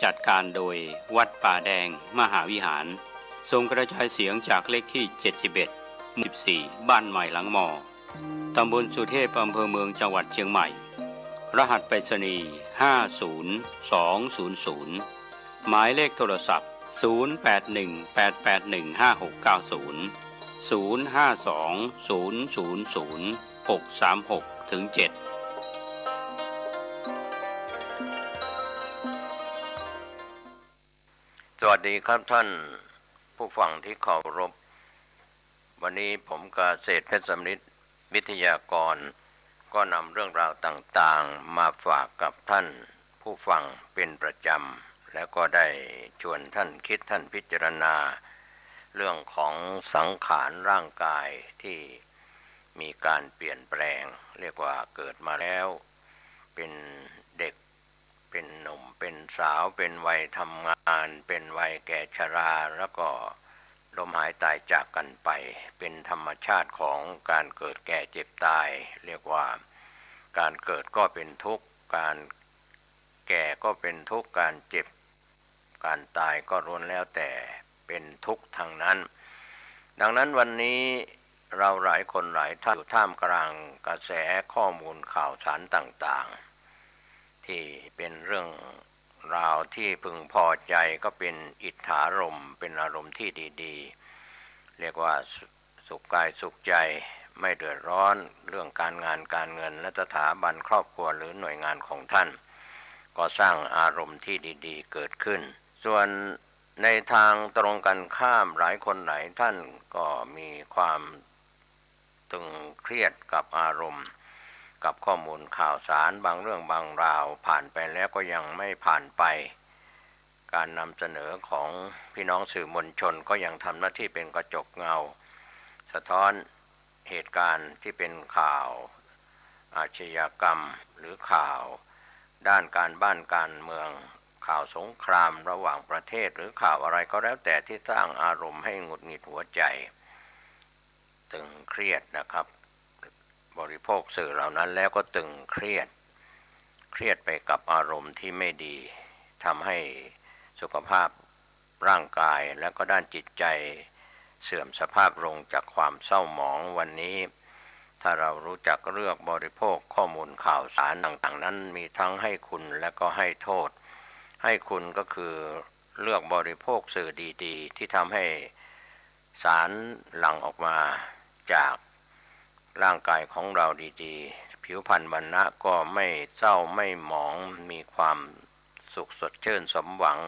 จัดการโดยวัดป่าแดงมหาวิหารส่งกระจายเสียงจากเลขที่71 14บ้านใหม่หลังมอตำบลสุเทพอำเภอเมืองจังหวัดเชียงใหม่รหัสไปรษณีย์50200หมายเลขโทรศัพท์0818815690 0520000636-7สวัสดีครับท่านผู้ฟังที่เคารพวันนี้ผมเกษตรเพชรสำริดวิทยากรก็นำเรื่องราวต่างๆมาฝากกับท่านผู้ฟังเป็นประจำแล้วก็ได้ชวนท่านคิดท่านพิจารณาเรื่องของสังขารร่างกายที่มีการเปลี่ยนแปลงเรียกว่าเกิดมาแล้วเป็นเด็กเป็นหนุ่มเป็นสาวเป็นวัยทำงานเป็นวัยแก่ชราแล้วก็ล้มหายตายจากกันไปเป็นธรรมชาติของการเกิดแก่เจ็บตายเรียกว่าการเกิดก็เป็นทุกข์การแก่ก็เป็นทุกข์การเจ็บการตายก็ล้วนแล้วแต่เป็นทุกข์ทั้งนั้นดังนั้นวันนี้เราหลายคนหลายท่านอยู่ท่ามกลางกระแสข้อมูลข่าวสารต่างๆที่เป็นเรื่องราวที่พึงพอใจก็เป็นอิทธารมณ์เป็นอารมณ์ที่ดีๆเรียกว่าสุขกายสุขใจไม่เดือดร้อนเรื่องการงานการเงินและสถาบันครอบครัวหรือหน่วยงานของท่านก็สร้างอารมณ์ที่ดีๆเกิดขึ้นส่วนในทางตรงกันข้ามหลายคนหลายท่านก็มีความตึงเครียดกับอารมณ์กับข้อมูลข่าวสารบางเรื่องบางราวผ่านไปแล้วก็ยังไม่ผ่านไปการนำเสนอของพี่น้องสื่อมวลชนก็ยังทำหน้าที่เป็นกระจกเงาสะท้อนเหตุการณ์ที่เป็นข่าวอาชญากรรมหรือข่าวด้านการบ้านการเมืองข่าวสงครามระหว่างประเทศหรือข่าวอะไรก็แล้วแต่ที่สร้างอารมณ์ให้หงุดหงิดหัวใจตึงเครียดนะครับบริโภคสื่อเหล่านั้นแล้วก็ตึงเครียดไปกับอารมณ์ที่ไม่ดีทำให้สุขภาพร่างกายและก็ด้านจิตใจเสื่อมสภาพลงจากความเศร้าหมองวันนี้ถ้าเรารู้จักเลือกบริโภคข้อมูลข่าวสารต่างๆนั้นมีทั้งให้คุณและก็ให้โทษให้คุณก็คือเลือกบริโภคสื่อดีๆที่ทำให้สารหลั่งออกมาจากร่างกายของเราดีๆผิวพรรณวรรณะก็ไม่เศร้าไม่หมองมีความสุขสดชื่นสมหวัง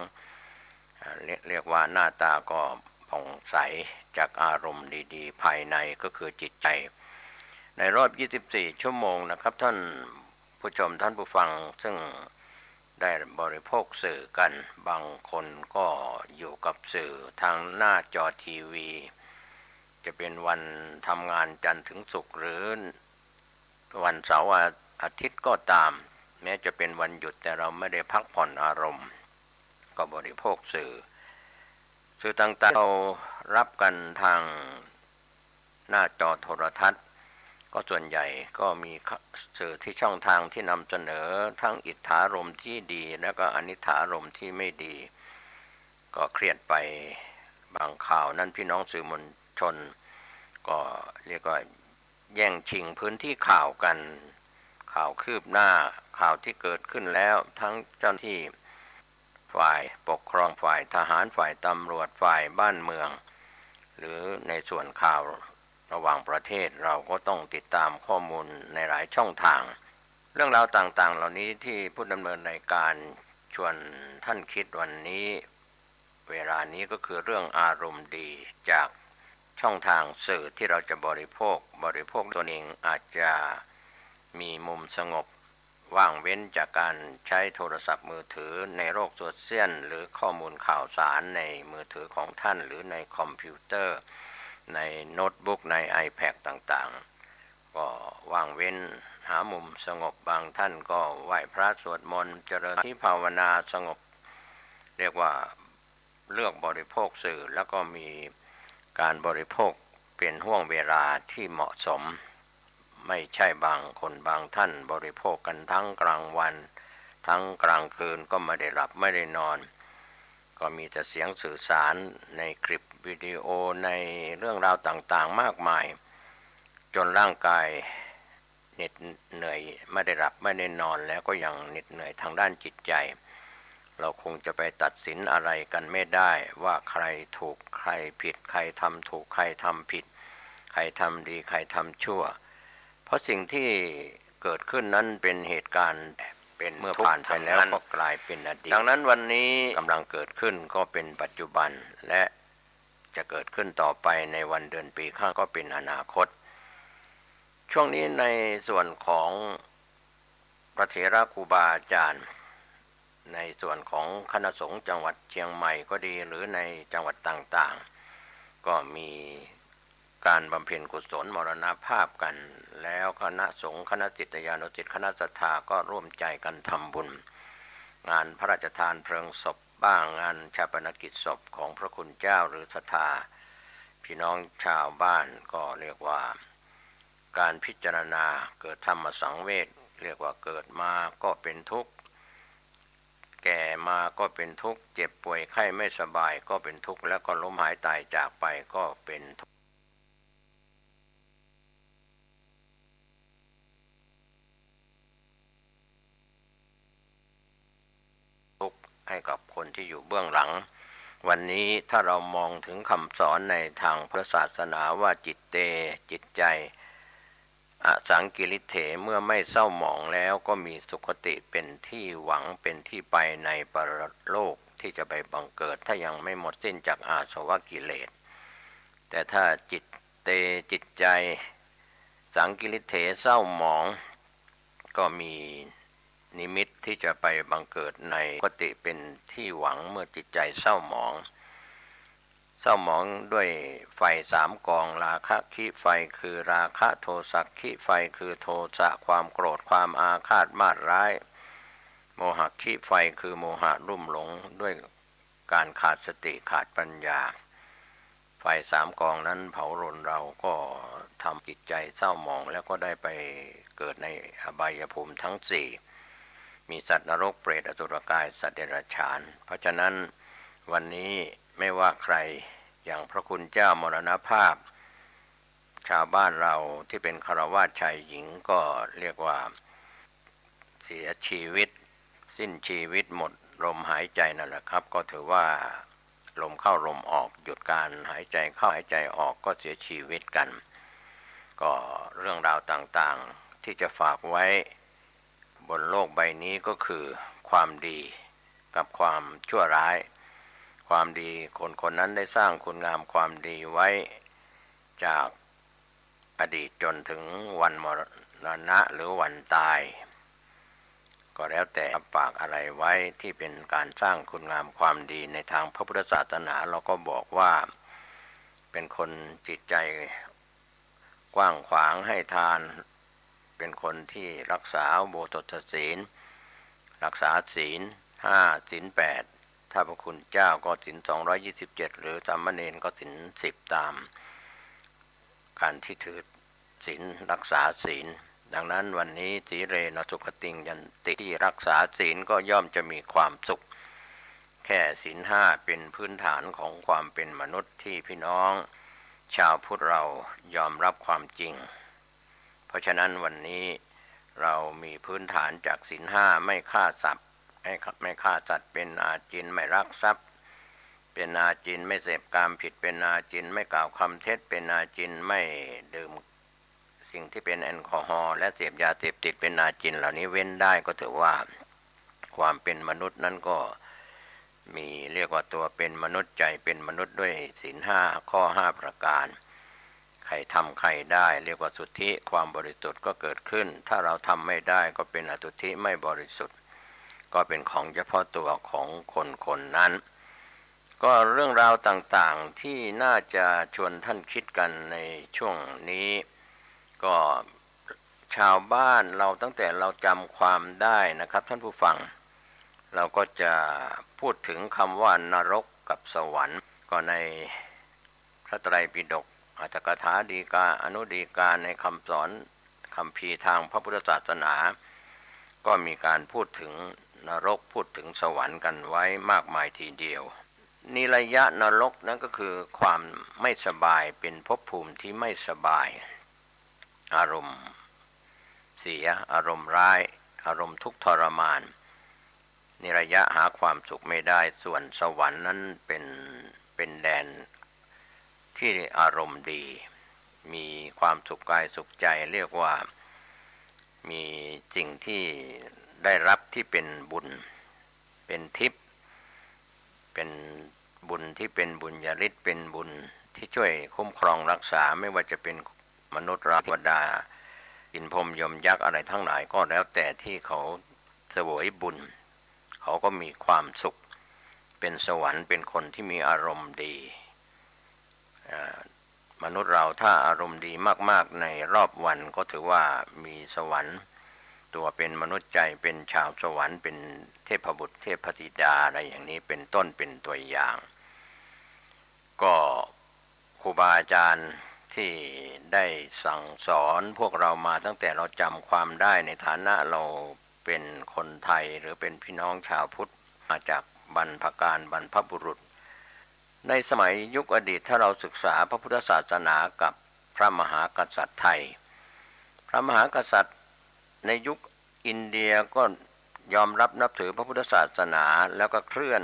เรียกว่าหน้าตาก็ผ่องใสจากอารมณ์ดีๆภายในก็คือจิตใจในรอบ24ชั่วโมงนะครับท่านผู้ชมท่านผู้ฟังซึ่งได้บริโภคสื่อกันบางคนก็อยู่กับสื่อทางหน้าจอทีวีจะเป็นวันทำงานจันทร์ถึงศุกร์หรือวันเสาร์อาทิตย์ก็ตามแม้จะเป็นวันหยุดแต่เราไม่ได้พักผ่อนอารมณ์ก็บริโภคสื่อต่างๆเรารับกันทางหน้าจอโทรทัศน์ก็ส่วนใหญ่ก็มีสื่อที่ช่องทางที่นำเสนอทั้งอิทธารมณ์ที่ดีและก็อนิถารมณ์ที่ไม่ดีก็เครียดไปบางข่าวนั้นพี่น้องสื่อมวลชนก็เรียกว่าแย่งชิงพื้นที่ข่าวกันข่าวคืบหน้าข่าวที่เกิดขึ้นแล้วทั้งเจ้าหน้าที่ฝ่ายปกครองฝ่ายทหารฝ่ายตำรวจฝ่ายบ้านเมืองหรือในส่วนข่าวระหว่างประเทศเราก็ต้องติดตามข้อมูลในหลายช่องทางเรื่องราวต่างๆเหล่านี้ที่ผู้ดำเนินรายการชวนท่านคิดวันนี้เวลานี้ก็คือเรื่องอารมณ์ดีจากช่องทางสื่อที่เราจะบริโภคตัวเองอาจจะมีมุมสงบว่างเว้นจากการใช้โทรศัพท์มือถือในโลกโซเชียลหรือข้อมูลข่าวสารในมือถือของท่านหรือในคอมพิวเตอร์ในโน้ตบุ๊กใน iPad ต่างๆก็ว่างเว้นหามุมสงบบางท่านก็ไหว้พระสวดมนต์เจริญที่ภาวนาสงบเรียกว่าเลือกบริโภคสื่อแล้วก็มีการบริโภคเป็นห่วงเวลาที่เหมาะสมไม่ใช่บางคนบางท่านบริโภคกันทั้งกลางวัน ทั้งกลางคืนก็ไม่ได้หลับไม่ได้นอนก็มีแต่เสียงสื่อสารในคลิปวิดีโอในเรื่องราวต่างๆมากมายจนร่างกายเหน็ดเหนื่อยไม่ได้หลับไม่ได้นอนแล้วก็ยังเหน็ดเหนื่อยทางด้านจิตใจเราคงจะไปตัดสินอะไรกันไม่ได้ว่าใครถูกใครผิดใครทำถูกใครทำผิดใครทำดีใครทำชั่วเพราะสิ่งที่เกิดขึ้นนั้นเป็นเหตุการณ์เป็นเมื่อผ่านไปแล้วก็กลายเป็นอดีตดังนั้นวันนี้กำลังเกิดขึ้นก็เป็นปัจจุบันและจะเกิดขึ้นต่อไปในวันเดือนปีข้างก็เป็นอนาคตช่วงนี้ในส่วนของพระเถระครูบาอาจารย์ในส่วนของคณะสงฆ์จังหวัดเชียงใหม่ก็ดีหรือในจังหวัดต่างๆก็มีการบำเพ็ญกุศลมรณภาพกันแล้วคณะสงฆ์คณะศิษยานุศิษย์คณะศรัทธาก็ร่วมใจกันทำบุญงานพระราชทานเพลิงศพบ้างงานชาปนกิจศพของพระคุณเจ้าหรือศรัทธาพี่น้องชาวบ้านก็เรียกว่าการพิจารณาเกิดธรรมสังเวชเรียกว่าเกิดมาก็เป็นทุกข์แก่มาก็เป็นทุกข์เจ็บป่วยไข้ไม่สบายก็เป็นทุกข์แล้วก็ล้มหายตายจากไปก็เป็นทุกข์ให้กับคนที่อยู่เบื้องหลังวันนี้ถ้าเรามองถึงคำสอนในทางพระศาสนาว่าจิตเตจิตใจอสังกิริเถเมื่อไม่เศร้าหมองแล้วก็มีสุคติเป็นที่หวังเป็นที่ไปในปรโลกที่จะไปบังเกิดถ้ายังไม่หมดสิ้นจากอาสวะกิเลสแต่ถ้าจิตเตจิตใจสังกิริเถเศร้าหมองก็มีนิมิตที่จะไปบังเกิดในปกติเป็นที่หวังเมื่อจิตใจเศร้าหมองด้วยไฟสามกองราคะขี้ไฟคือราคะโทสะขี้ไฟคือโทสะความโกรธความอาฆาตมาดร้ายโมหะขี้ไฟคือโมหะรุ่มหลงด้วยการขาดสติขาดปัญญาไฟสามกองนั้นเผารนเราก็ทำจิตใจเศร้าหมองแล้วก็ได้ไปเกิดในอบายภูมิทั้งสี่มีสัตว์นรกเปรตอสุรกายสัตว์เดรัจฉานเพราะฉะนั้นวันนี้ไม่ว่าใครอย่างพระคุณเจ้ามรณภาพชาวบ้านเราที่เป็นฆราวาสชายหญิงก็เรียกว่าเสียชีวิตสิ้นชีวิตหมดลมหายใจนั่นแหละครับก็ถือว่าลมเข้าลมออกหยุดการหายใจเข้าหายใจออกก็เสียชีวิตกันก็เรื่องราวต่างๆที่จะฝากไว้บนโลกใบนี้ก็คือความดีกับความชั่วร้ายความดีคนนั้นได้สร้างคุณงามความดีไว้จากอดีตจนถึงวันมรณะหรือวันตายก็แล้วแต่ฝากอะไรไว้ที่เป็นการสร้างคุณงามความดีในทางพระพุทธศาสนาเราก็บอกว่าเป็นคนจิตใจกว้างขวางให้ทานเป็นคนที่รักษาโบสถศีลรักษาศีล5ศีล8ถ้าพระคุณเจ้าก็ศีล227หรือสามเณรก็ศีล10ตามการที่ถือศีลรักษาศีลดังนั้นวันนี้สีเรนะสุขติงยันติที่รักษาศีลก็ย่อมจะมีความสุขแค่ศีล5เป็นพื้นฐานของความเป็นมนุษย์ที่พี่น้องชาวพุทธเรายอมรับความจริงเพราะฉะนั้นวันนี้เรามีพื้นฐานจากศีล5ไม่ฆ่าสัตว์ไม่ฆ่าสัตว์เป็นอาจินไม่ลักทรัพย์เป็นอาจินไม่เสพกามผิดเป็นอาจินไม่กล่าวคำเท็จเป็นอาจินไม่ดื่มสิ่งที่เป็นแอลกอฮอล์และเสพยาเสพติดเป็นอาจินเหล่านี้เว้นได้ก็ถือว่าความเป็นมนุษย์นั้นก็มีเรียกว่าตัวเป็นมนุษย์ใจเป็นมนุษย์ด้วยศีล5ข้อ5ประการใครทำใครได้เรียกว่าสุทธิความบริสุทธิ์ก็เกิดขึ้นถ้าเราทำไม่ได้ก็เป็นอสุทธิไม่บริสุทธิ์ก็เป็นของเฉพาะตัวของคนนั้นก็เรื่องราวต่างๆที่น่าจะชวนท่านคิดกันในช่วงนี้ก็ชาวบ้านเราตั้งแต่เราจำความได้นะครับท่านผู้ฟังเราก็จะพูดถึงคำว่านรกกับสวรรค์ก็ในพระไตรปิฎกอรรถกถาฎีกาอนุฎีกาในคำสอนคัมภีร์ทางพระพุทธศาสนาก็มีการพูดถึง นรกพูดถึงสวรรค์กันไว้มากมายทีเดียวนิรยะนรกนั่นก็คือความไม่สบายเป็นภพภูมิที่ไม่สบายอารมณ์เสียอารมณ์ร้ายอารมณ์ทุกข์ทรมานนิรยะหาความสุขไม่ได้ส่วนสวรรค์นั้นเป็นแดนที่อารมณ์ดีมีความสุขกายสุขใจเรียกว่ามีสิ่งที่ได้รับที่เป็นบุญเป็นทิพย์เป็นบุญที่เป็นบุญญาฤทธิ์เป็นบุญที่ช่วยคุ้มครองรักษาไม่ว่าจะเป็นมนุษย์ราเทวดาอินพรหมยมยักษ์อะไรทั้งหลายก็แล้วแต่ที่เขาเสวยบุญเขาก็มีความสุขเป็นสวรรค์เป็นคนที่มีอารมณ์ดีมนุษย์เราถ้าอารมณ์ดีมากๆในรอบวันก็ถือว่ามีสวรรค์ตัวเป็นมนุษย์ใจเป็นชาวสวรรค์เป็นเทพบุตรเทพธิดาอะไรอย่างนี้เป็นต้นเป็นตัวอย่างก็ครูบาอาจารย์ที่ได้สั่งสอนพวกเรามาตั้งแต่เราจำความได้ในฐานะเราเป็นคนไทยหรือเป็นพี่น้องชาวพุทธมาจากบรรพกาลบรรพบุรุษในสมัยยุคอดีตถ้าเราศึกษาพระพุทธศาสนากับพระมหากษัตริย์ไทยพระมหากษัตริย์ในยุคอินเดียก็ยอมรับนับถือพระพุทธศาสนาแล้วก็เคลื่อน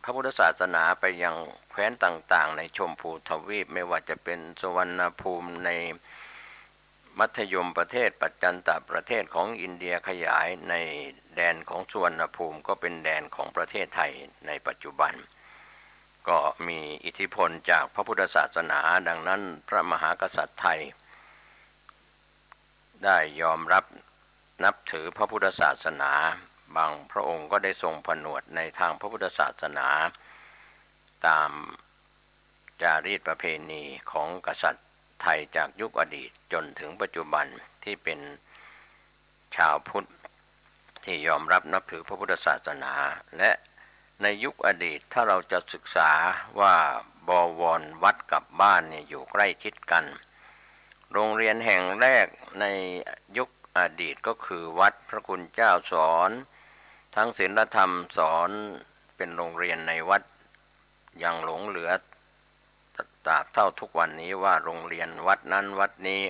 พระพุทธศาสนาไปยังแคว้นต่างๆในชมพูทวีปไม่ว่าจะเป็นสุวรรณภูมิในมัธยมประเทศปัจจันตประเทศของอินเดียขยายในแดนของสุวรรณภูมิก็เป็นแดนของประเทศไทยในปัจจุบันก็มีอิทธิพลจากพระพุทธศาสนาดังนั้นพระมหากษัตริย์ไทยได้ยอมรับนับถือพระพุทธศาสนาบางพระองค์ก็ได้ทรงผนวดในทางพระพุทธศาสนาตามจารีตประเพณีของกษัตริย์ไทยจากยุคอดีตจนถึงปัจจุบันที่เป็นชาวพุทธที่ยอมรับนับถือพระพุทธศาสนาและในยุคอดีตถ้าเราจะศึกษาว่าบวรวัดกับบ้านเนี่ยอยู่ใกล้ชิดกันโรงเรียนแห่งแรกในยุคอดีตก็คือวัดพระคุณเจ้าสอนทั้งศีลธรรมสอนเป็นโรงเรียนในวัดยังหลงเหลือตราบเท่าทุกวันนี้ว่าโรงเรียนวัดนั้นวัดนี้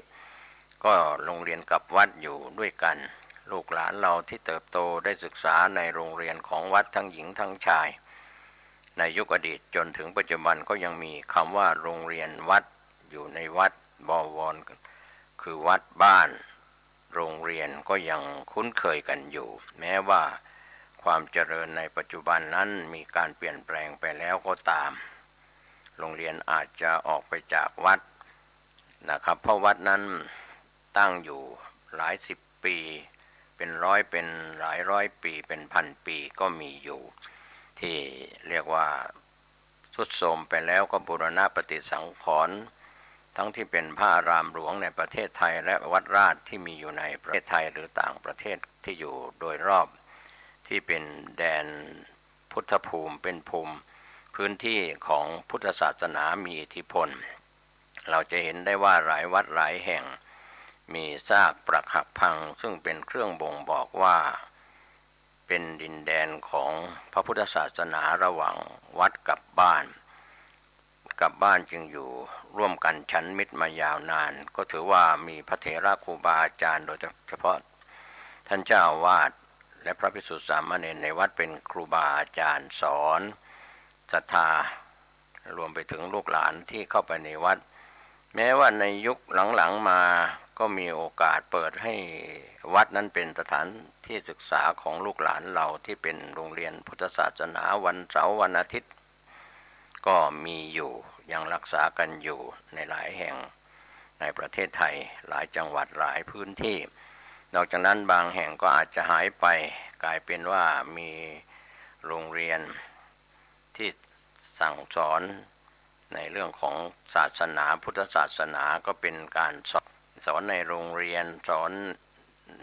ก็โรงเรียนกับวัดอยู่ด้วยกันลูกหลานเราที่เติบโตได้ศึกษาในโรงเรียนของวัดทั้งหญิงทั้งชายในยุคอดีตจนถึงปัจจุบันก็ยังมีคำว่าโรงเรียนวัดอยู่ในวัดบวรคือวัดบ้านโรงเรียนก็ยังคุ้นเคยกันอยู่แม้ว่าความเจริญในปัจจุบันนั้นมีการเปลี่ยนแปลงไปแล้วก็ตามโรงเรียนอาจจะออกไปจากวัดนะครับเพราะวัดนั้นตั้งอยู่หลายสิบปีเป็นร้อยเป็นหลายร้อยปีเป็นพันปีก็มีอยู่ที่เรียกว่าทรุดโทรมไปแล้วก็บูรณะปฏิสังขรณ์ทั้งที่เป็นพระอารามหลวงในประเทศไทยและวัดราชที่มีอยู่ในประเทศไทยหรือต่างประเทศที่อยู่โดยรอบที่เป็นแดนพุทธภูมิเป็นภูมิพื้นที่ของพุทธศาสนามีอิทธิพลเราจะเห็นได้ว่าหลายวัดหลายแห่งมีซากปรักหักพังซึ่งเป็นเครื่องบ่งบอกว่าเป็นดินแดนของพระพุทธศาสนาระหว่างวัดกับบ้านจึงอยู่ร่วมกันฉันมิตรมายาวนานก็ถือว่ามีพระเถระครูบาอาจารย์โดยเฉพาะท่านเจ้าอาวาสและพระภิกษุสามเณรในวัดเป็นครูบาอาจารย์สอนศรัทธารวมไปถึงลูกหลานที่เข้าไปในวัดแม้ว่าในยุคหลังๆมาก็มีโอกาสเปิดให้วัดนั้นเป็นสถานที่ศึกษาของลูกหลานเราที่เป็นโรงเรียนพุทธศาสนาวันเสาร์วันอาทิตย์ก็มีอยู่ยังรักษากันอยู่ในหลายแห่งในประเทศไทยหลายจังหวัดหลายพื้นที่นอกจากนั้นบางแห่งก็อาจจะหายไปกลายเป็นว่ามีโรงเรียนที่สั่งสอนในเรื่องของศาสนาพุทธศาสนาก็เป็นการสอนในโรงเรียนสอน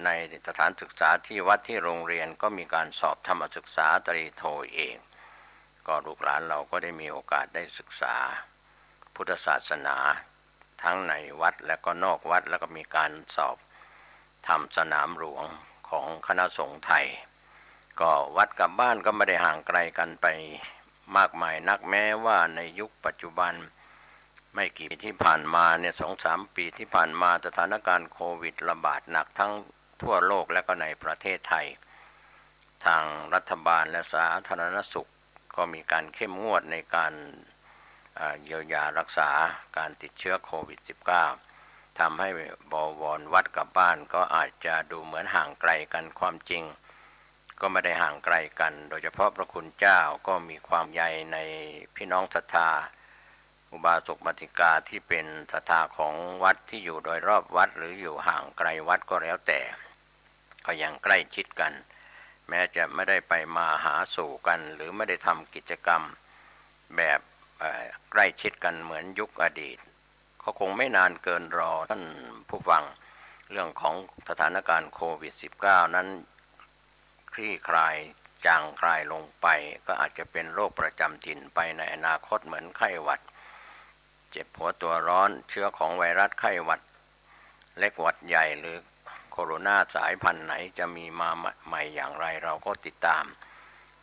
ในสถานศึกษาที่วัดที่โรงเรียนก็มีการสอบธรรมศึกษาตรีโทเองก็ลูกหลานเราก็ได้มีโอกาสได้ศึกษาพุทธศาสนาทั้งในวัดและก็นอกวัดแล้วก็มีการสอบทำสนามหลวงของคณะสงฆ์ไทย ก็วัดกับบ้านก็ไม่ได้ห่างไกลกันไปมากมายนักแม้ว่าในยุคปัจจุบันไม่กี่ปีที่ผ่านมาเนี่ย2-3 ปีที่ผ่านมาสถานการณ์โควิดระบาดหนักทั้งทั่วโลกและก็ในประเทศไทยทางรัฐบาลและสาธารณสุขก็มีการเข้มงวดในการเยียวยารักษาการติดเชื้อโควิด -19 ทำให้บวรวัดกับบ้านก็อาจจะดูเหมือนห่างไกลกันความจริงก็ไม่ได้ห่างไกลกันโดยเฉพาะพระคุณเจ้าก็มีความใยในพี่น้องศรัทธาอุบาสกบัณฑิกาที่เป็นศรัทธาของวัดที่อยู่โดยรอบวัดหรืออยู่ห่างไกลวัดก็แล้วแต่ก็ยังใกล้ชิดกันแม้จะไม่ได้ไปมาหาสู่กันหรือไม่ได้ทำกิจกรรมแบบใกล้ชิดกันเหมือนยุคอดีตก็คงไม่นานเกินรอท่านผู้ฟังเรื่องของสถานการณ์โควิด -19 นั้นคลี่คลายจางคลายลงไปก็อาจจะเป็นโรคประจำถิ่นไปในอนาคตเหมือนไข้หวัดเจ็บหัวตัวร้อนเชื้อของไวรัสไข้หวัดเล็กหวัดใหญ่หรือโคโรนาสายพันธุ์ไหนจะมีมาใหม่อย่างไรเราก็ติดตาม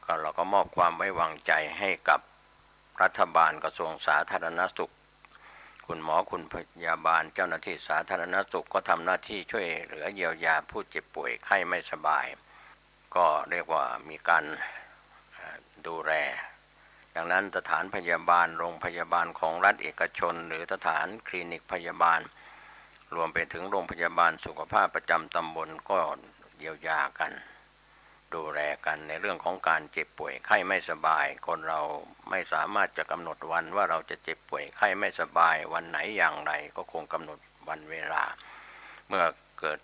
ก็เราก็มอบความไว้วางใจให้กับรัฐบาลกระทรวงสาธารณสุขคุณหมอคุณพยาบาลเจ้าหน้าที่สาธารณสุขก็ทำหน้าที่ช่วยเหลือเยียวยาผู้เจ็บป่วยไข้ไม่สบายก็เรียกว่ามีการดูแลดังนั้นสถานพยาบาลโรงพยาบาลของรัฐเอกชนหรือสถานคลินิกพยาบาลรวมไปถึงโรงพยาบาลสุขภาพประจำตำบลก็เยียวยากันดูแลกันในเรื่องของการเจ็บป่วยไข้ไม่สบายคนเราไม่สามารถจะกำหนดวันว่าเราจะเจ็บป่วยไข้ไม่สบายวันไหนอย่างไรก็คงกำหนดวันเวลาเมื่อเกิด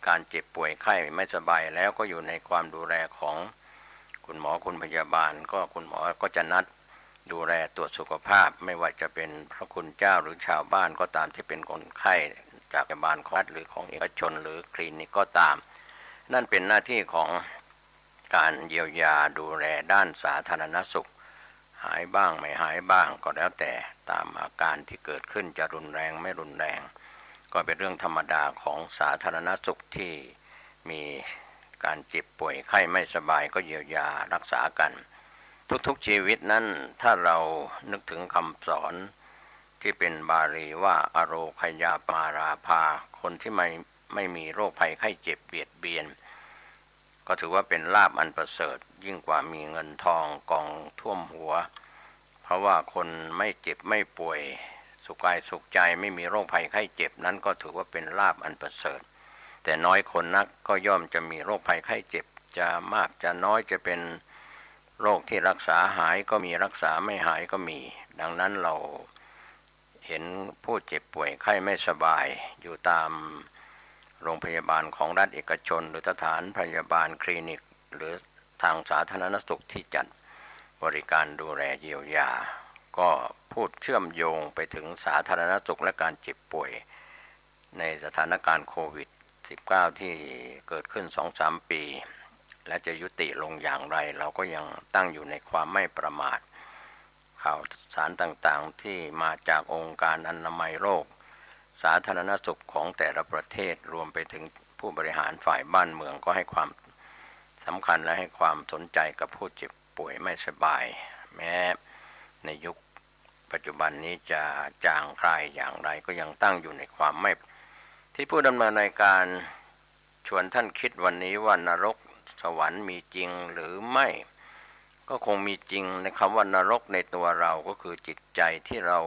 การเจ็บป่วยไข้ไม่สบายแล้วก็อยู่ในความดูแลของคุณหมอคุณพยาบาลก็คุณหมอก็จะนัดดูแลตรวจสุขภาพไม่ว่าจะเป็นพระคุณเจ้าหรือชาวบ้านก็ตามที่เป็นคนไข้จากโรงพยาบาลของรัฐหรือของเอกชนหรือคลินิกก็ตามนั่นเป็นหน้าที่ของการเยียวยาดูแลด้านสาธารณสุขหายบ้างไม่หายบ้างก็แล้วแต่ตามอาการที่เกิดขึ้นจะรุนแรงไม่รุนแรงก็เป็นเรื่องธรรมดาของสาธารณสุขที่มีการเจ็บป่วยไข้ไม่สบายก็เยียวยารักษากันทุกๆชีวิตนั้นถ้าเรานึกถึงคำสอนที่เป็นบาลีว่าอโรคยาปาราภาคนที่ไม่มีโรคภัยไข้เจ็บเบียดเบียนก็ถือว่าเป็นลาภอันประเสริฐยิ่งกว่ามีเงินทองกองท่วมหัวเพราะว่าคนไม่เจ็บไม่ป่วยสุขกายสุขใจไม่มีโรคภัยไข้เจ็บนั้นก็ถือว่าเป็นลาภอันประเสริฐแต่น้อยคนนักก็ย่อมจะมีโรคภัยไข้เจ็บจะมากจะน้อยจะเป็นโรคที่รักษาหายก็มีรักษาไม่หายก็มีดังนั้นเราเห็นผู้เจ็บป่วยไข้ไม่สบายอยู่ตามโรงพยาบาลของรัฐเอกชนหรือสถานพยาบาลคลินิกหรือทางสาธารณสุขที่จัดบริการดูแลเยียวยาก็พูดเชื่อมโยงไปถึงสาธารณสุขและการเจ็บป่วยในสถานการณ์โควิด -19 ที่เกิดขึ้น 2-3 ปีและจะยุติลงอย่างไรเราก็ยังตั้งอยู่ในความไม่ประมาทข่าวสารต่างๆที่มาจากองค์การอนามัยโลกสาธารณสุขของแต่ละประเทศรวมไปถึงผู้บริหารฝ่ายบ้านเมืองก็ให้ความสำคัญและให้ความสนใจกับผู้เจ็บป่วยไม่สบายแม้ในยุคปัจจุบันนี้จะจางคลายอย่างไรก็ยังตั้งอยู่ในความไม่ที่ผู้ดำเนินรายการชวนท่านคิดวันนี้ว่านรกสวรรค์มีจริงหรือไม่ก็คงมีจริงในคำว่านรกในตัวเราก็คือจิตใจที่เรา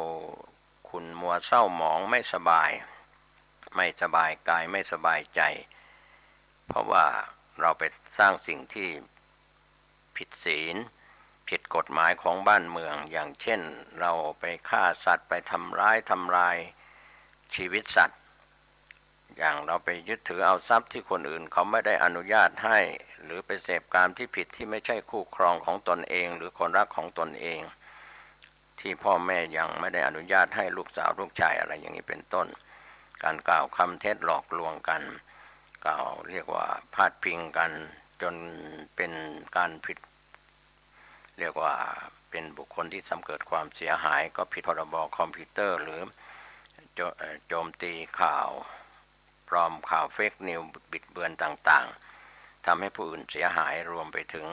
ขุ่นมัวเศร้าหมองไม่สบายกายไม่สบายใจเพราะว่าเราไปสร้างสิ่งที่ผิดศีลผิดกฎหมายของบ้านเมืองอย่างเช่นเราไปฆ่าสัตว์ไปทำลายชีวิตสัตว์อย่างเราไปยึดถือเอาทรัพย์ที่คนอื่นเขาไม่ได้อนุญาตให้หรือไปเสพกามที่ผิดที่ไม่ใช่คู่ครองของตนเองหรือคนรักของตนเองที่พ่อแม่ยังไม่ได้อนุญาตให้ลูกสาวลูกชายอะไรอย่างนี้เป็นต้นการกล่าวคำเท็จหลอกลวงกันกล่าวเรียกว่าพาดพิงกันจนเป็นการผิดเรียกว่าเป็นบุคคลที่ทำเกิดความเสียหายก็ผิดพรบคอมพิวเตอร์หรือโจมตีข่าวปลอมข่าวเฟกนิวส์บิดเบือนต่างๆ ทำให้ผู้อื่นเสียหายรวมไปถึง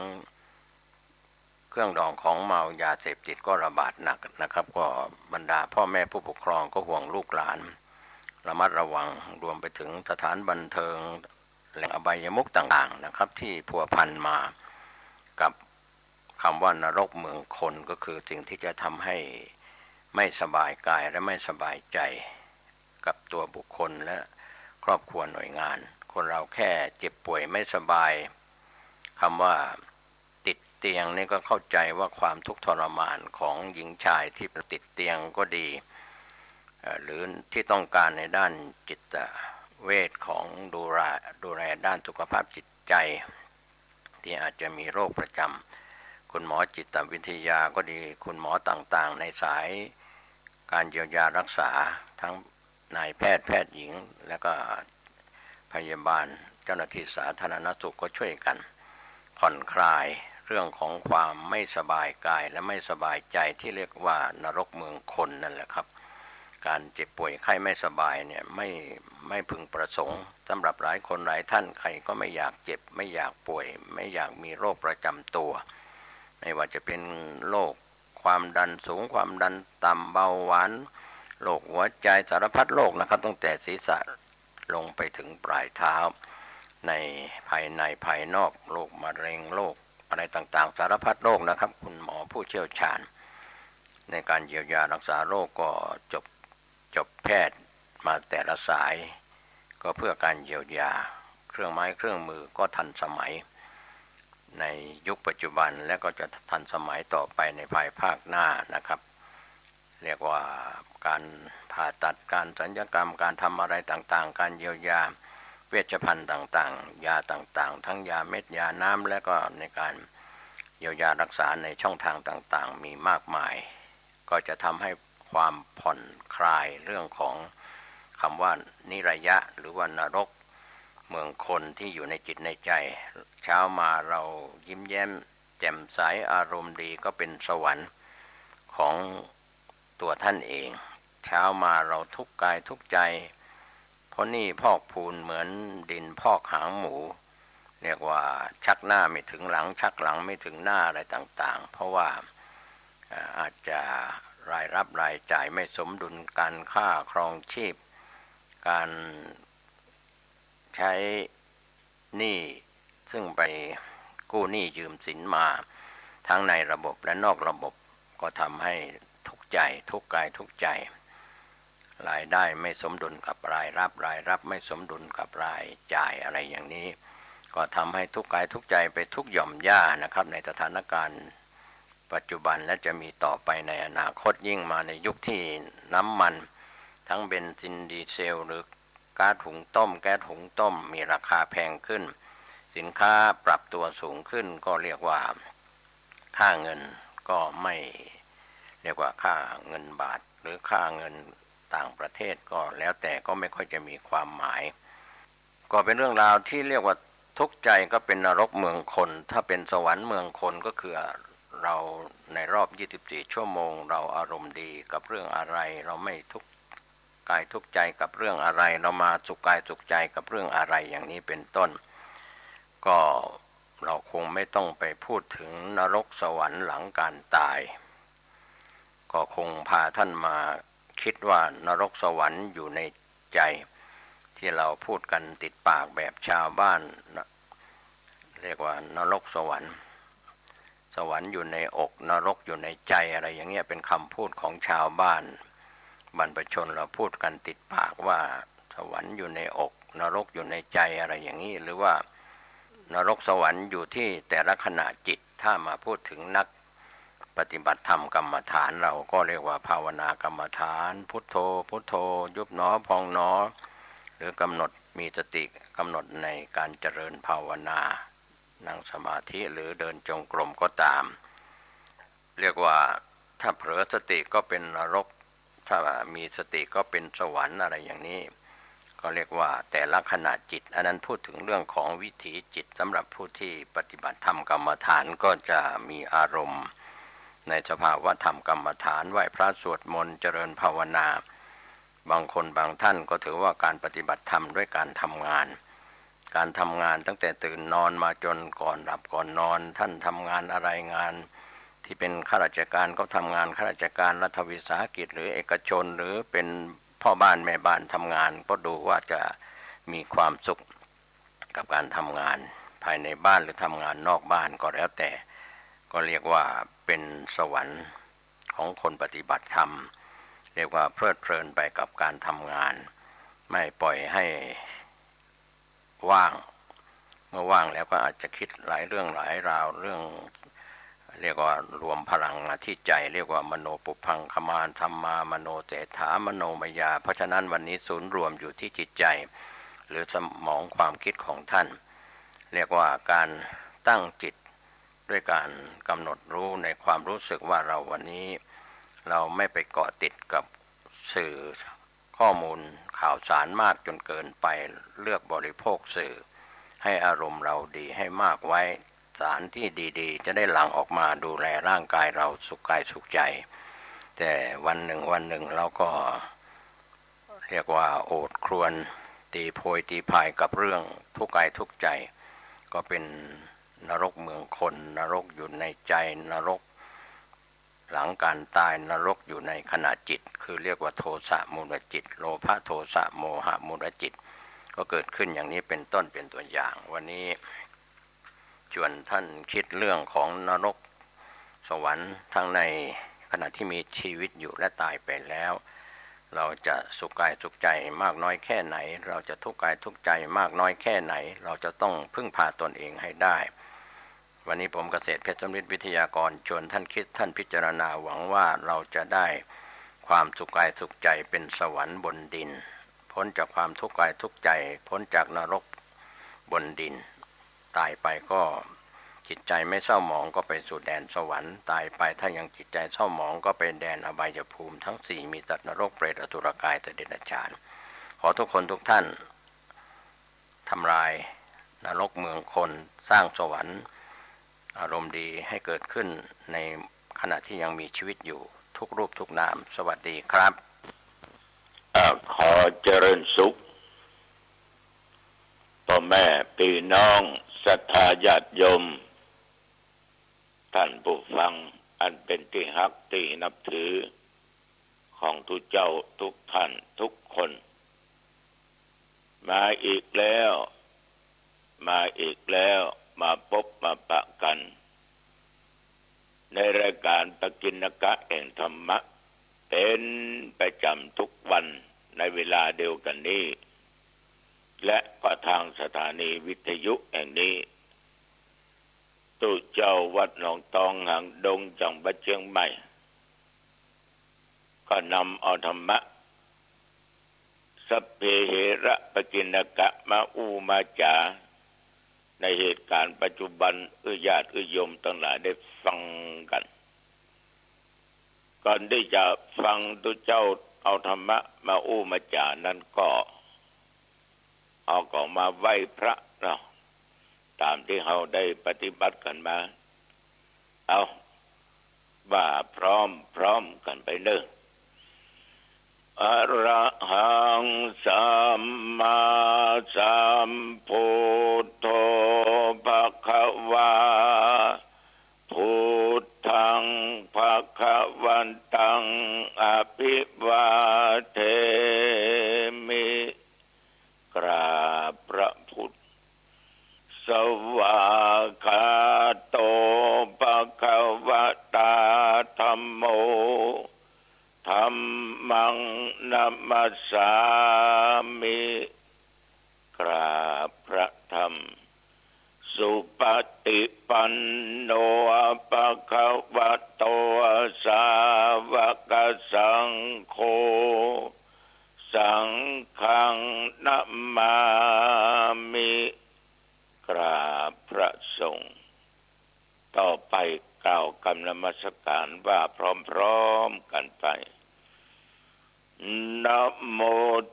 เครื่องดองของเมายาเสพติดก็ระบาดหนักนะครับก็บรรดาพ่อแม่ผู้ปกครองก็ห่วงลูกหลานระมัดระวังรวมไปถึงสถานบันเทิงแหล่งอบายมุขต่างๆนะครับที่พัวพันมากับคำว่านรกเมืองคนก็คือสิ่งที่จะทำให้ไม่สบายกายและไม่สบายใจกับตัวบุคคลและครอบครัวหน่วยงานคนเราแค่เจ็บป่วยไม่สบายคำว่าติดเตียงนี่ก็เข้าใจว่าความทุกข์ทรมานของหญิงชายที่ติดเตียงก็ดีหรือที่ต้องการในด้านจิตเวชของดูแลด้านสุขภาพจิตใจที่อาจจะมีโรคประจำคุณหมอจิตวิทยาก็ดีคุณหมอต่างๆในสายการเยียวยารักษาทั้งนายแพทย์แพทย์หญิงและก็พยาบาลเจ้าหน้าที่สาธารณสุขก็ช่วยกันผ่อนคลายเรื่องของความไม่สบายกายและไม่สบายใจที่เรียกว่านรกเมืองคนนั่นแหละครับการเจ็บป่วยไข้ไม่สบายเนี่ยไม่พึงประสงค์สำหรับหลายคนหลายท่านใครก็ไม่อยากเจ็บไม่อยากป่วยไม่อยากมีโรคประจำตัวไม่ว่าจะเป็นโรคความดันสูงความดันต่ำเบาหวานโรคหัวใจสารพัดโรคนะครับตั้งแต่ศีรษะลงไปถึงปลายเท้าในภายในภายนอกโรคมะเร็งโรคอะไรต่างๆสารพัดโรคนะครับคุณหมอผู้เชี่ยวชาญในการเยียวยารักษาโรคก็จบแพทย์มาแต่ละสายก็เพื่อการเยียวยาเครื่องไม้เครื่องมือก็ทันสมัยในยุคปัจจุบันและก็จะทันสมัยต่อไปในภายภาคหน้านะครับเรียกว่าการผ่าตัดการศัลยกรรมการทำอะไรต่างๆการเยียวยาเวชภัณฑ์ต่างๆยาต่างๆทั้งยาเม็ดยาน้ำและก็ในการเยียวยารักษาในช่องทางต่างๆมีมากมายก็จะทำให้ความผ่อนคลายเรื่องของคำว่านิระยะหรือว่านรกเมืองคนที่อยู่ในจิตในใจเช้ามาเรายิ้มแย้มแจ่มใสอารมณ์ดีก็เป็นสวรรค์ของตัวท่านเองเช้ามาเราทุกข์กายทุกข์ใจเพราะนี่พอกพูนเหมือนดินพอกหางหมูเรียกว่าชักหน้าไม่ถึงหลังชักหลังไม่ถึงหน้าอะไรต่างๆเพราะว่าอาจจะรายรับรายจ่ายไม่สมดุลการค่าครองชีพการใช้หนี้ซึ่งไปกู้หนี้ยืมสินมาทั้งในระบบและนอกระบบก็ทำให้ทุกข์ใจทุกข์กายทุกข์ใจรายได้ไม่สมดุลกับรายรับไม่สมดุลกับรายจ่ายอะไรอย่างนี้ก็ทำให้ทุกข์กายทุกข์ใจไปทุกหย่อมย่านะครับในสถานการณ์ปัจจุบันและจะมีต่อไปในอนาคตยิ่งมาในยุคที่น้ำมันทั้งเบนซินดีเซลหรือก๊าซหุงต้มมีราคาแพงขึ้นสินค้าปรับตัวสูงขึ้นก็เรียกว่าค่าเงินก็ไม่เรียกว่าค่าเงินบาทหรือค่าเงินต่างประเทศก็แล้วแต่ก็ไม่ค่อยจะมีความหมายก็เป็นเรื่องราวที่เรียกว่าทุกข์ใจก็เป็นนรกเมืองคนถ้าเป็นสวรรค์เมืองคนก็คือเราในรอบ24ชั่วโมงเราอารมณ์ดีกับเรื่องอะไรเราไม่ทุกข์กายทุกข์ใจกับเรื่องอะไรเรามาสุขกายสุขใจกับเรื่องอะไรอย่างนี้เป็นต้นก็เราคงไม่ต้องไปพูดถึงนรกสวรรค์หลังการตายก็คงพาท่านมาคิดว่านรกสวรรค์อยู่ในใจที่เราพูดกันติดปากแบบชาวบ้านเรียกว่านรกสวรรค์อยู่ในอกนรกอยู่ในใจอะไรอย่างเงี้ยเป็นคำพูดของชาวบ้านบรรพชนเราพูดกันติดปากว่าสวรรค์อยู่ในอกนรกอยู่ในใจอะไรอย่างนี้หรือว่านรกสวรรค์อยู่ที่แต่ละขณะจิตถ้ามาพูดถึงนักปฏิบัติธรรมกรรมฐานเราก็เรียกว่าภาวนากรรมฐานพุทโธพุทโธยุบหนอพองหนอหรือกำหนดมีสติกำหนดในการเจริญภาวนานั่งสมาธิหรือเดินจงกรมก็ตามเรียกว่าถ้าเผลอสติก็เป็นนรกถ้ามีสติก็เป็นสวรรค์อะไรอย่างนี้ก็เรียกว่าแต่ละขณะจิตอันนั้นพูดถึงเรื่องของวิถีจิตสำหรับผู้ที่ปฏิบัติธรรมกรรมฐานก็จะมีอารมณ์ในสภาวะธรรมกรรมฐานไหว้พระสวดมนต์เจริญภาวนาบางคนบางท่านก็ถือว่าการปฏิบัติธรรมด้วยการทำงาน การทำงานตั้งแต่ตื่นนอนมาจนก่อนหลับก่อนนอนท่านทำงานอะไรงานที่เป็นข้าราชการก็ทำงานข้าราชการรัฐวิสาหกิจหรือเอกชนหรือเป็นพ่อบ้านแม่บ้านทำงานก็ดูว่าจะมีความสุขกับการทำงานภายในบ้านหรือทำงานนอกบ้านก็แล้วแต่ก็เรียกว่าเป็นสวรรค์ของคนปฏิบัติธรรมเรียกว่าเพลิดเพลินไปกับการทำงานไม่ปล่อยให้ว่างเมื่อว่างแล้วก็อาจจะคิดหลายเรื่องหลายราวเรื่องเรียกว่ารวมพลังมาที่ใจเรียกว่ามโนปุพังคมานธรรมามโนเศรษฐามโนมยาเพราะฉะนั้นวันนี้ศูนย์รวมอยู่ที่จิตใจหรือสมองความคิดของท่านเรียกว่าการตั้งจิตด้วยการกำหนดรู้ในความรู้สึกว่าเราวันนี้เราไม่ไปเกาะติดกับสื่อข้อมูลข่าวสารมากจนเกินไปเลือกบริโภคสื่อให้อารมณ์เราดีให้มากไว้สารที่ดีๆจะได้หลั่งออกมาดูแลร่างกายเราสุขกายสุขใจแต่วันหนึ่งเราก็เรียกว่าโอดครวญตีโพยตีพายกับเรื่องทุกข์กายทุกข์ใจก็เป็นนรกเมืองคนนรกอยู่ในใจนรกหลังการตายนรกอยู่ในขณะจิตคือเรียกว่าโทสะมูลจิตโลภะโทสะโมหะมูลจิตก็เกิดขึ้นอย่างนี้เป็นต้นเป็นตัวอย่างวันนี้ชวนท่านคิดเรื่องของนรกสวรรค์ทั้งในขณะที่มีชีวิตอยู่และตายไปแล้วเราจะสุขกายสุขใจมากน้อยแค่ไหนเราจะทุกข์กายทุกข์ใจมากน้อยแค่ไหนเราจะต้องพึ่งพาตนเองให้ได้วันนี้ผมเกษตรเพชรสำริดวิทยากรชวนท่านคิดท่านพิจารณาหวังว่าเราจะได้ความสุขกายสุขใจเป็นสวรรค์บนดินพ้นจากความทุกข์กายทุกข์ใจพ้นจากนรกบนดินตายไปก็จิตใจไม่เศร้าหมองก็ไปสู่แดนสวรรค์ตายไปถ้ายังจิตใจเศร้าหมองก็ไปแดนอบายภูมิทั้งสี่มีสัตว์นรกเปรตอสุรกายเดรัจฉานขอทุกคนทุกท่านทำลายนรกเมืองคนสร้างสวรรค์อารมณ์ดีให้เกิดขึ้นในขณะที่ยังมีชีวิตอยู่ทุกรูปทุกนามสวัสดีครับขอเจริญสุขพ่อแม่พี่น้องศรัทธาญาติโยมท่านผู้ฟังอันเป็นที่ฮักที่นับถือของทุกเจ้าทุกท่านทุกคนมาอีกแล้วมาพบมาปะกันในรายการปกิณกะแห่งธรรมะเป็นประจำทุกวันในเวลาเดียวกันนี้และก็ทางสถานีวิทยุแห่งนี้ตู้เจ้าวัดหนองตองหางดงจังหวัดเชียงใหม่ก็นำเอาธรรมะสัพเพเหระปกิณกะมามาจาในเหตุการณ์ปัจจุบันญาติโยมทั้งหลายได้ฟังกันก่อนที่จะฟังตู้เจ้าเอาธรรมะมามาจานั้นก็เอาของมาไหว้พระเนาะตามที่เราได้ปฏิบัติกันมาเอาว่าพร้อมกันไปเด้ออะระหังสัมมาสัมพุทโธภคะวาพุทธังภคะวันตังอภิวาเทมิกราบพระพุทธสวากขาโตภคะวะตาธัมโมธัมมังนัมมัสสามิกราบพระธรรมสุปฏิปันโนภะคะวะโตสาวกสังโฆสังฆังนัมมามิกราบพระสงฆ์ต่อไปกล่าวคำนมัสการว่าพร้อมๆกันไปนะโม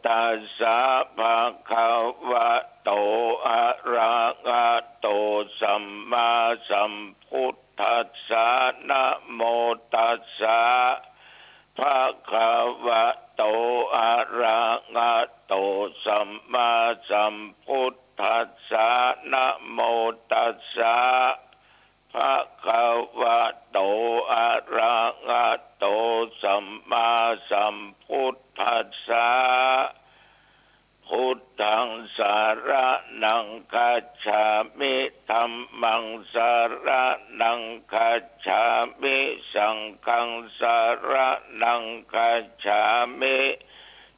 ตัสสะภะคะวะโตอะระหะโตสัมมาสัมพุทธัสสะนะโมตัสสะภะคะวะโตอะระหะโตสัมมาสัมพุทธ ธัสสะนะโมตัสสะภะคะวะโตอะระหะโตสัมมาสัมพุทธัสสะพุทธังสารนังคัจฉามิธัมมังสารนังคัจฉามิสังฆังสารนังคัจฉามิ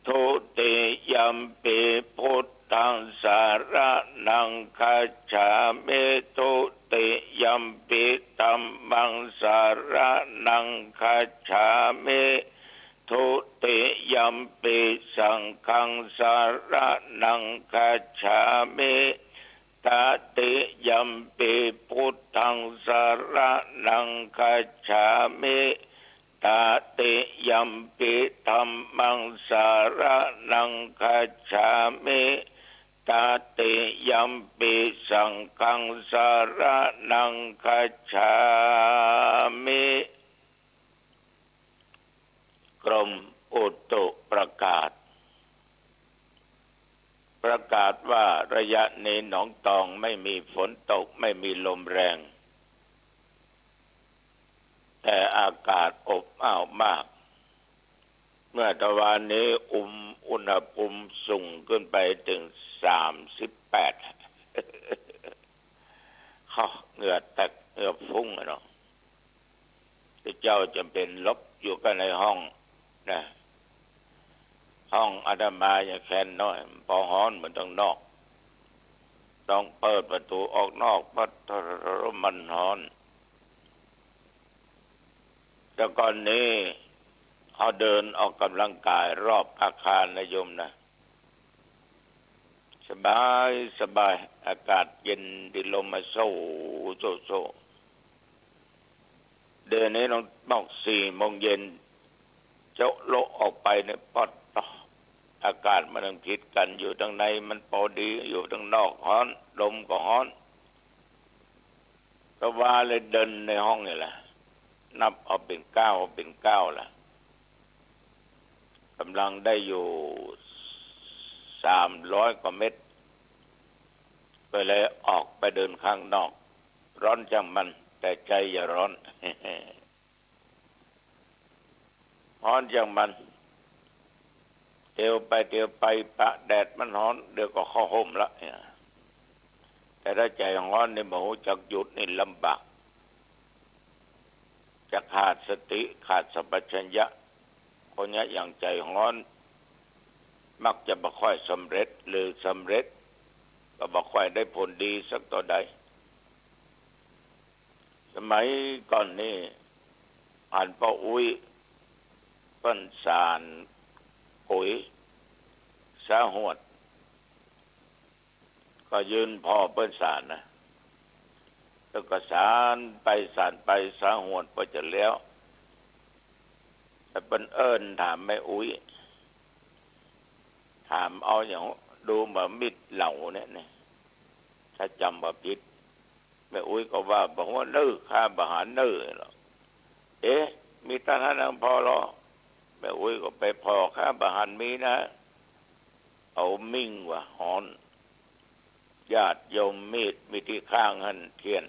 ทุติยัมปิพุทธังสารนังคัจฉามิทุติยัมปิธัมมังสารนังคัจฉามิทุติยัมปิสังฆังสารนังคัจฉามิตติยัมปิพุทธังสารนังคัจฉามิตติยัมปิธัมมังสารนังคัจฉามิตติยัมปิสังฆังสารนังคัจฉามิกรมอุตุประกาศว่าระยะนี้หนองตองไม่มีฝนตกไม่มีลมแรงแต่อากาศอบอ้าวมากเมื่อตะวันนี้อุณหภูมิสูงขึ้นไปถึง38เหงื่อแตกเหงื่อฟุ้งเนาะที่เจ้าจำเป็นลบอยู่กันในห้องนะห้องอาตมาอย่าแค่นน้อยพอฮ้อนเหมือนต้องนอกต้องเปิดประตูออกนอกเพราะมันฮ้อนแต่ก่อนนี้เขาเดินออกกำลังกายรอบอาคารนะโยมนะสบายอากาศเย็นดิลมมาโซเดินนี้ต้อง4 โมงเย็นเจ้าโลออกไปเนี่ยปอดอากาศมันต้องผิดกันอยู่ทางในมันพอดีอยู่ทางนอกฮ้อนลมก็ฮ้อนก็ว่าเลยเดินในห้องนี่แหละนับเอาเป็น9ล่ะกำลังได้อยู่300 กว่าเมตรก็เลยออกไปเดินข้างนอกร้อนจังมันแต่ใจอย่าร้อน ร้อนจังมันเที่ยวไปปะแดดมันร้อนเดี๋ยวก็เข้าห่มละแต่ถ้าใจร้อนนี่โมโหจักหยุดนี่ลำบากจะขาดสติขาดสัมปชัญญะคนนี้อย่างใจร้อนมักจะบ่ค่อยสำเร็จหรือสำเร็จก็บ่ค่อยได้ผลดีสักตัวใดสมัยก่อนนี่อ่านป้าอุ้ยเปิ้นสารปุ๋ยสาหวดก็ยืนพ่อเปิ้นสารนะแล้วก็สารไปสาหวดพอจะแล้วแต่เปิ้นเอิ้นถามแม่อุ้ยถามเอาอย่างดูมามิดเหล่าเนี่ยถ้าจำว่าผิดแม่อุ้ยก็ว่าบอกว่าเนื้อข้าบหารเนื้อหรอมีทหารพอหรอแม่อุ้ยก็ไปพอข้าบหารมีนะเอามิ่งว่าหอนญาติโยมมีดมีที่ข้างหันเทียน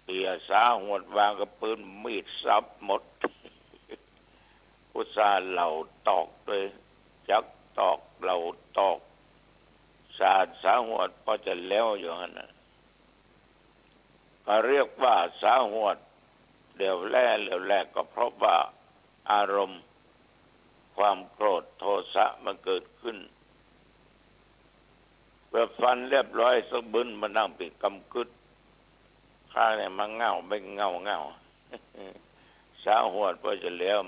เปียสาหวดวางกับปืนมีดซับหมดอุตส่าห์เหล่าตอกเลยจักตอกเหล่าตอกสาดสาหวดพอจะแล้วอยู่นั่นนะก็เรียกว่าสาหวดเดี๋ยวแรกก็เพราะว่าอารมณ์ความโกรธโทสะมันเกิดขึ้นเมื่อฟันเรียบร้อยสักบึ้นมานั่งปิดกำกึดข้าเนี่ยมันเงาไม่เงาสาหวดพอจะแล้ว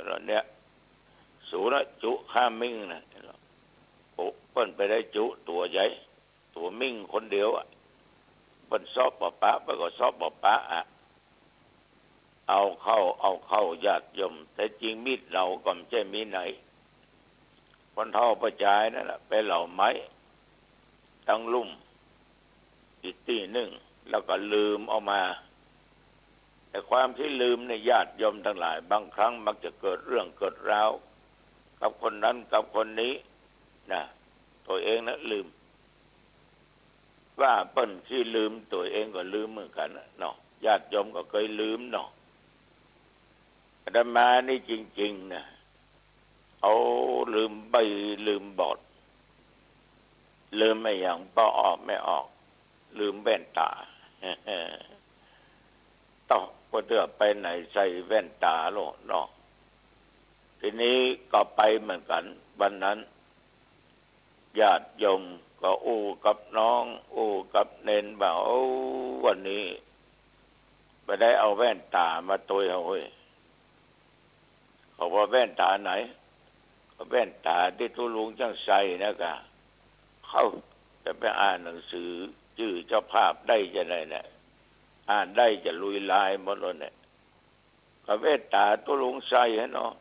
แล้วเนี่ยสูระจุข้ามิ่งนะโอ้เปิ้นไปได้จุตัวใหญ่ตัวมิ่งคนเดียวเปิ้นซอบปะปะไปก็ซอบปะปะเอาเข้าญาติโยมแต่จริงมีดเราก็ไม่ใช่มีไหนคนเท่าประจายนั่นแหละไปเหล่าไม้ตั้งลุ่มอีกตีหนึ่งแล้วก็ลืมเอามาแต่ความที่ลืมในญาติโยมทั้งหลายบางครั้งมักจะเกิดเรื่องเกิดราวกับคนนั้นกับคนนี้นะ ตัวเองนะลืมว่าเปิ้นที่ลืมตัวเองก็ลืมเหมือนกันเนาะญาติโยมก็เคยลืมเนาะอาตมานี่จริงๆนะเขาลืมใบลืมบอดลืมไม่อย่างป้อออกไม่ออกลืมแว่นตาต้องก็เดือไปไหนใส่แว่นตาโลเนาะทีนี้ก็ไปเหมือนกันวันนั้นญาติโยมก็อู้กับน้องอู้กับเนนบ่าวันนี้ไปได้เอาแว่นตามาตัวเอาเว้ยเขาว่าแว่นตาไหนก็แว่นตาที่ทุลุงจังใส่นะกะเขาจะไปอ่านหนังสือชื่อเจ้าภาพได้จะไหนเนี่ยอ่านได้จะลุยลายหมดเลยเนี่ยก็แว่นตาทุลุงใส่ฮะเนาะ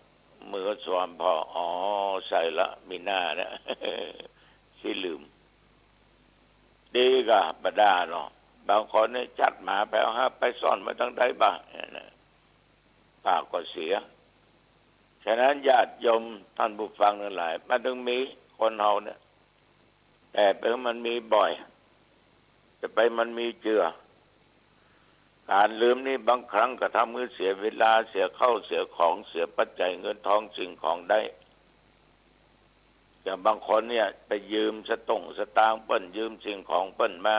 มือสวมพอใส่ละมีหน้านะสิลืมดีกะบดาเนาะบางคนเนี่ยจัดหมาไปเอาฮะไปซ่อนมาทั้งใดบ้างนะปากก็เสียฉะนั้นญาติโยมท่านผู้ฟังทั้งหลายมันต้องมีคนเฮาเนี่ยแต่เป็นมันมีบ่อยจะไปมันมีเจือการลืมนี่บางครั้งก็ทำให้เสียเวลาเสียเข้าเสียของเสียปัจจัยเงินทองสิ่งของได้อย่างบางคนเนี่ยไปยืมสตางค์เปิ้นยืมสิ่งของเปิ้นมา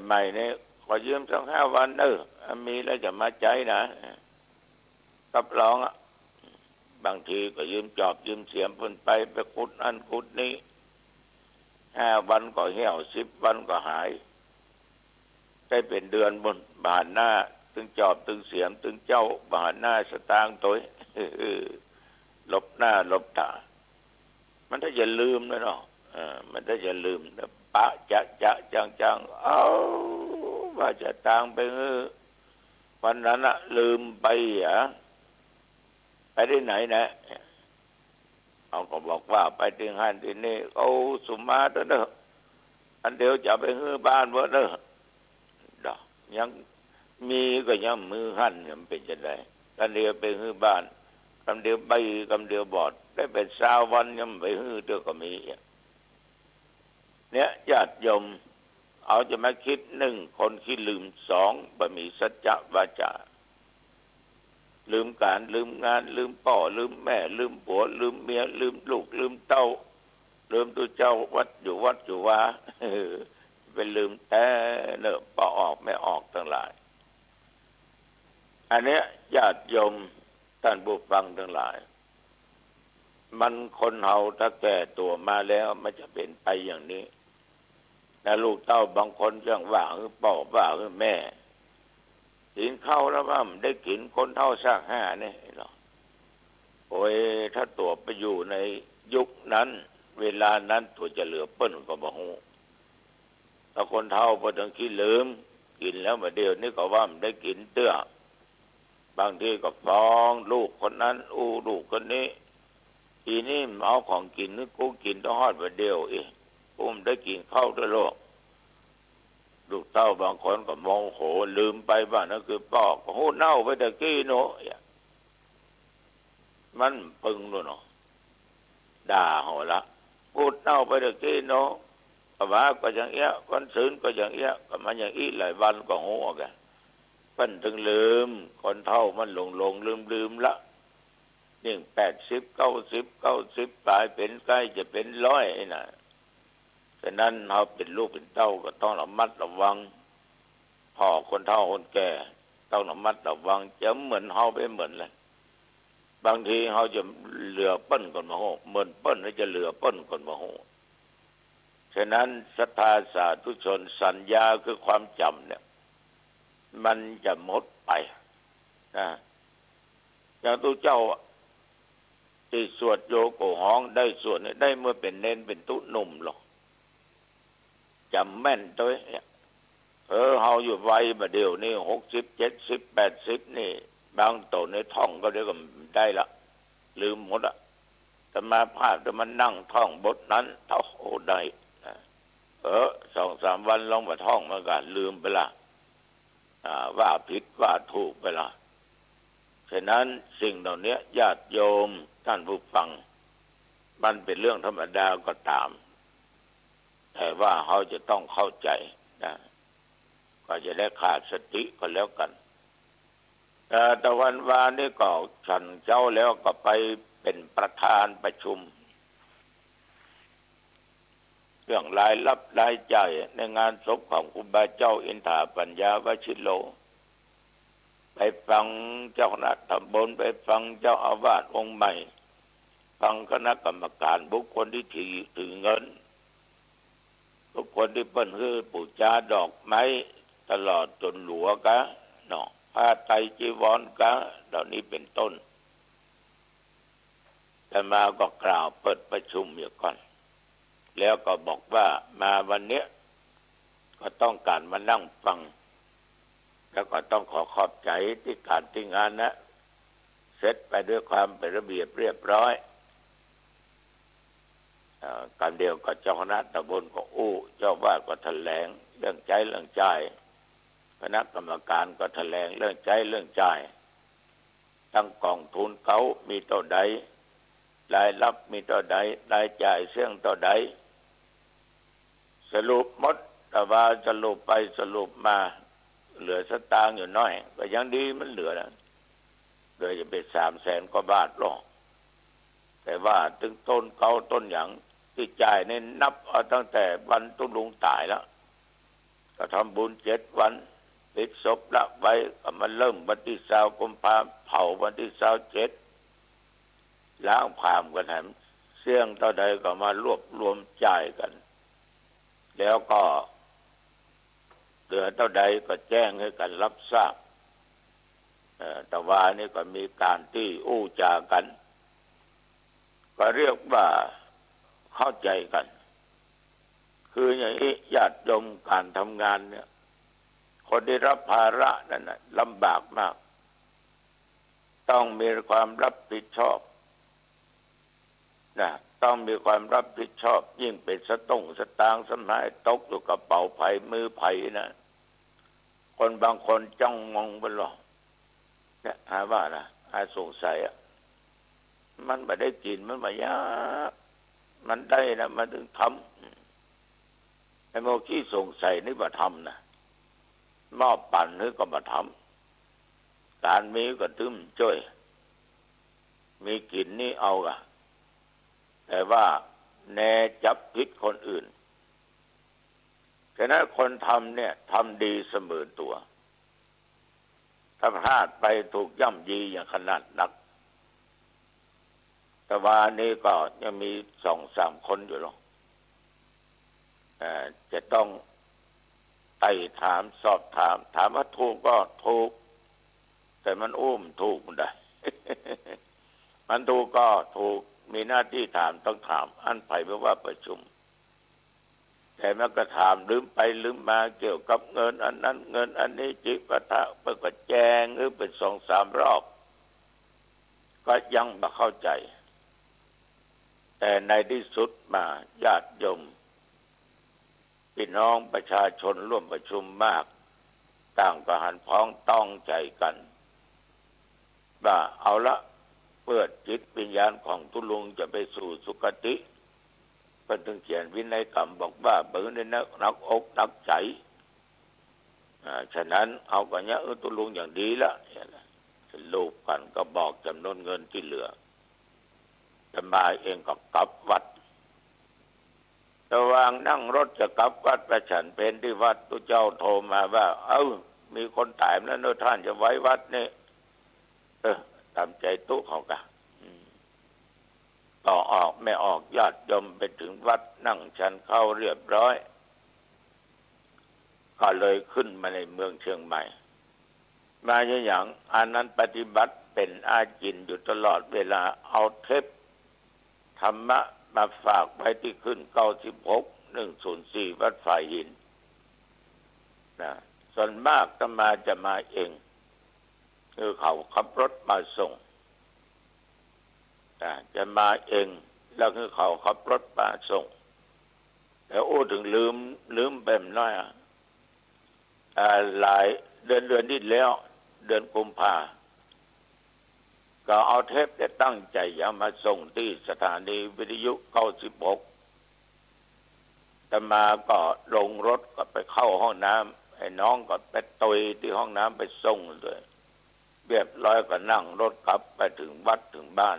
ใหม่ๆเนี่ยขอยืมสัก5 วันมีแล้วจะมาใจนะกับร้องบางทีก็ยืมจอบยืมเสียมเปิ้นไปขุดอันขุดนี้5 วันก็เหี่ยว10 วันก็หายได้เป็นเดือนบนบานหน้าตึงจอบตึงเสียมตึงเจ้าบานหน้าสตางค์ตัวลบหน้าลบตามันถ้าจะลืมนะเนาะมันถ้าจะลืมปะจะจังว่าจะตางไปวันนั้นลืมไปไปที่ไหนนะเขาก็บอกว่าไปที่ห้านที่นี่สุมาเด้ออันเดียวจะไปบ้านว่าเด้อดอกยังมีก็ยังมือหั่นยังเป็นจะได้กันเดียวไปบ้านคำเดียวใบคำเดียวบอดได้เป็น20 วันยังไปเดียวก็มีเนี่ยญาติโยมเอาจะมาคิด1 คนที่ลืม2บ่มีสัจจะวาจาลืมการลืมงานลืมพ่อลืมแม่ลืมผัวลืมเมียลืมลูกลืมเต้าลืมตัวเจ้าวัดอยู่ว่าไปลืมแต่เนอะปออกไม่ออกทั้งหลายอันเนี้ยญาติโยมท่านผู้ฟังทั้งหลายมันคนเฮาถ้าแก่ตัวมาแล้วมันจะเป็นไปอย่างนี้แต่ลูกเต้าบางคนจังว่าพ่อว่าแม่กินข้าวแล้วว่าได้กินคนเท่าซาก5นี่เนาะโอ้ยถ้าตัวไปอยู่ในยุคนั้นเวลานั้นตัวจะเหลือเปิ้นก็บ่ฮู้ถ้าคนเท่าบ่ต้องคิดลืมกินแล้วมาเดียวนี่ก็ว่ามันได้กินเตื้อบางทีก็ฟ้องลูกคนนั้นลูกคนนี้ทีนี้เอาของกินนึกกูกินต้องฮอดมาเดียวกูมันได้กินข้าวด้วยลูกเต้าบางคนก็มองโหลืมไปว่านั่นคือพ่อก็โหเน่าไปตะกี้เนาะมันปึงด้วยเนาะด่าหัวละพูดเน่าไปตะกี้เนาะว่าก็อย่างเงี้ยคนซื้อก็อย่างเงี้ยก็มันอย่างอีหลายวันก็โหแกเพิ่นถึงลืมคนเท่ามันหลงลืมละนี่80 90 กลายเป็นใกล้จะเป็น100น่ะฉะนั้นเราเป็นลูกเป็นเต้าก็ต้องระมัดระวังพ่อคนเฒ่าคนแก่ต้องระมัดระวังจะเหมือนเฮาไปเหมือนเลยบางทีเฮาจะเหลือเปิ้นก่อนมาโหเหมือนเปิ้นแล้วจะเหลือเปิ้นก่อนมาโหฉะนั้นศรัทธาสาธุชนสัญญาคือความจำเนี่ยมันจะหมดไปนะอย่างตัวเจ้าที่สวดโยโกห้องได้สวดได้เมื่อเป็นเน้นเป็นตุหนุ่มหรอกจำแม่นตัวเฮาอยู่วัยมาเดียวนี่60 70 80นี่บางตัวในท่องก็เดี๋ยวก็ได้ละลืมหมดแต่มาพาดแต่มันนั่งท่องบทนั้นได้2-3 วันลองมาท่องมากันลืมไปละว่าผิดว่าถูกไปละฉะนั้นสิ่งเหล่านี้ญาติโยมท่านผู้ฟัง มันเป็นเรื่องธรรมดาก็ตามแต่ว่าเขาจะต้องเข้าใจนะก็จะได้ขาดสติก็แล้วกันแต่วันวานนี้ก็ฉันเจ้าแล้วก็ไปเป็นประธานประชุมเรื่องรายรับรายจ่ายในงานศพของครูบาเจ้าอินทาปัญญาวชิโลไปฟังเจ้าคณะตำบลไปฟังเจ้าอาวาสองค์ใหม่ฟังคณะกรรมการบุคคลที่ถือเงินบุคคลที่เปิ้นคือปูชาดอกไม้ตลอดจนหลัวกะเนาะผ้าไตรจีวรกะเหล่านี้เป็นต้นแต่มาก็กล่าวเปิดประชุมอยู่ก่อนแล้วก็บอกว่ามาวันเนี้ยก็ต้องการมานั่งฟังแล้วก็ต้องขอขอบใจที่การที่งานนะเสร็จไปด้วยความเป็นระเบียบเรียบร้อยการเดียวกับเจ้าคณะตำบลก็เจ้าวาดก็แถลงเรื่องใจเรื่องจ่ายคณะกรรมการก็แถลงเรื่องใจเรื่องจ่ายตั้งกองทุนเขามีเท่าใดรายรับมีเท่าใดรายจ่ายเสี่ยงเท่าใดสรุปหมดแต่ว่าสรุปไปสรุปมาเหลือสตางค์อยู่น้อยก็ยังดีมันเหลือนะเหลือจะเป็น300,000 กว่าบาทหรอกแต่ว่าถึงต้นเก่าต้นอย่างที่จ่ายเนี่ยนับเอาตั้งแต่วันตุ้ลุงตายแล้วก็ทำบุญ7 วันปิดศพละไว้ก็มาเริ่มวันที่20 กุมภาพันธ์เผาวันที่27ล้างผามกันแถมเสี่ยงเท่าใดก็มารวบรวมจ่ายกันแล้วก็เหลือเท่าใดก็แจ้งให้กันรับทราบแต่ว่านี่ก็มีการที่จากันก็เรียกว่าเข้าใจกันคืออย่างนี้ญาติโยมการทำงานเนี่ยคนได้รับภาระนั่นน่ะลำบากมากต้องมีความรับผิดชอบนะต้องมีความรับผิดชอบยิ่งเป็นสตางค์สมัยตกอยู่กระเป๋าไผ่มือไผ่นะคนบางคนจ้องมองไปหรอกเนี่ยหาว่านะสงสัยมันไม่ได้กินมันไม่ยากมันได้นะมันถึงทำไอ้โมกี้สงสัยนี่มาทำนะหม้อปั่นนี่ก็มาทำการมีก็ตึ้มจ้อยมีกินนี่เอาอะแต่ว่าแนจับผิดคนอื่นฉะนั้นคนทำเนี่ยทำดีเสมอตัวถ้าพลาดไปถูกย่ำยีอย่างขนาดนักแต่ว่านี่ก็ยังมี2-3 คนอยู่หรอกจะต้องไต่ถามสอบถามว่าถูกก็ถูกแต่มันถูกมันได้ มันถูกก็ถูกมีหน้าที่ถามต้องถามอันไผ่เพราะว่าประชุมแต่มันก็ถามลืมไปลืมมาเกี่ยวกับเงินอันนั้นเงินอันนี้จิปะทะเปิดก็แจ้งหรือเป็น2-3 รอบก็ยังไม่เข้าใจแต่ในที่สุดมาญาติโยมพี่น้องประชาชนร่วมประชุมมากต่างก็หันพ้องต้องใจกันว่าเอาละเพื่อจิตวิญญาณของทุลุงจะไปสู่สุคติเพิ่นถึงเขียนวินัยกรรมบอกว่าเบิ่งในนักอกนักใจฉะนั้นเอากันเนี้ยทุลุงอย่างดีละสรุปกันก็บอกจำนวนเงินที่เหลือจะมาเองก็กลับวัดระหว่างนั่งรถจะกลับวัดไปฉันเพลที่วัดตุเจ้าโทรมาว่ามีคนตายแล้วเนอะท่านจะไว้วัดนี่ตามใจตู้เขากะต่อออกไม่ออกญาติโยมไปถึงวัดนั่งฉันเข้าเรียบร้อยก็เลยขึ้นมาในเมืองเชียงใหม่มาอย่างอันนั้นปฏิบัติเป็นอาจินอยู่ตลอดเวลาเอาเทปธรรมะมาฝากไว้ที่ขึ้น96-104วัดฝ่ายหินนะส่วนมากจะมาเองคือเขาขับรถมาส่งจะมาเองแล้วคือเขาขับรถมาส่งแต่ถึงลืมแบบน้อยหลายเดือนที่แล้วเดือนกุมภา ก็เอาเทปได้ตั้งใจจะมาส่งที่สถานีวิทยุ96แต่มาก็ลงรถก็ไปเข้าห้องน้ำไอ้น้องก็ไปตุยที่ห้องน้ำไปส่งเลยเรียบร้อยก็นั่งรถกลับไปถึงวัดถึงบ้าน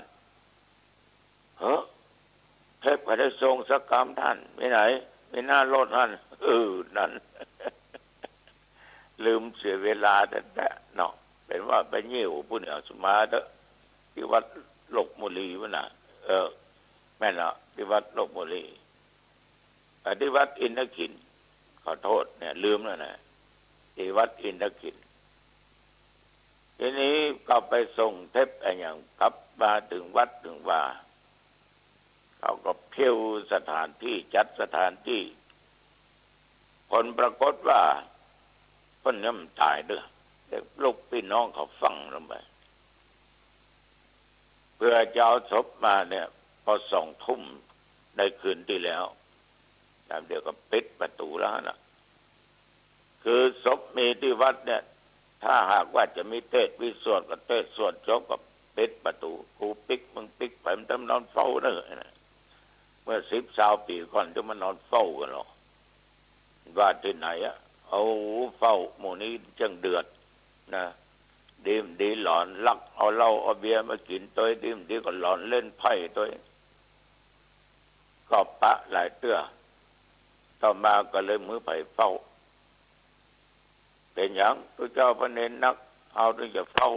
เทพก็ได้ทรงสักกรรมท่านไปไหนไม่น่ารถท่านนั่น ลืมเสียเวลาแต่เนาะเป็นว่าไปเยี่ยวผู้เนี่ยสมาเถอะที่วัดหลกมุลีวะน่ะแม่นละที่วัดหลกมุลีที่วัดอินทขินขอโทษเนี่ยลืมแล้วนะที่วัดอินทขินทีนี้ก็ไปส่งเทปอะไรอย่างกลับมาถึงวัดถึงว่าเขาก็เพี้ยวสถานที่จัดสถานที่ผลปรากฏว่าคนนี้มันตายด้วยเด็กลูกพี่น้องเขาฟังลงไปเพื่อจะเอาศพมาเนี่ยพอ2 ทุ่มในคืนที่แล้วแล้วเดี๋ยวก็ปิดประตูแล้วนะคือศพมีที่วัดเนี่ยถ้าหากว่าจะมีเทศวิสวดก็เทศสวดจบก็ปิดประตูกูปิ๊กมึงปิ๊กไปมันต้องนอนเฝ้าเนอะเมื่อ10-20 ปีก่อนจะมานอนเฝ้ากันหรอว่าที่ไหนอะเอาเฝ้าหมู่นี้จังเดือดนะดีหลอนลักเอาเหล้าเอาเบียร์มากินตัวดีก็หลอนเล่นไพ่ตัวก็ปะหลายเตื้อต่อมาก็เลยมือไผ่เฝ้าเป็นอย่างตัวเจ้าพระเนรนักเอาถึงจะเฝ้า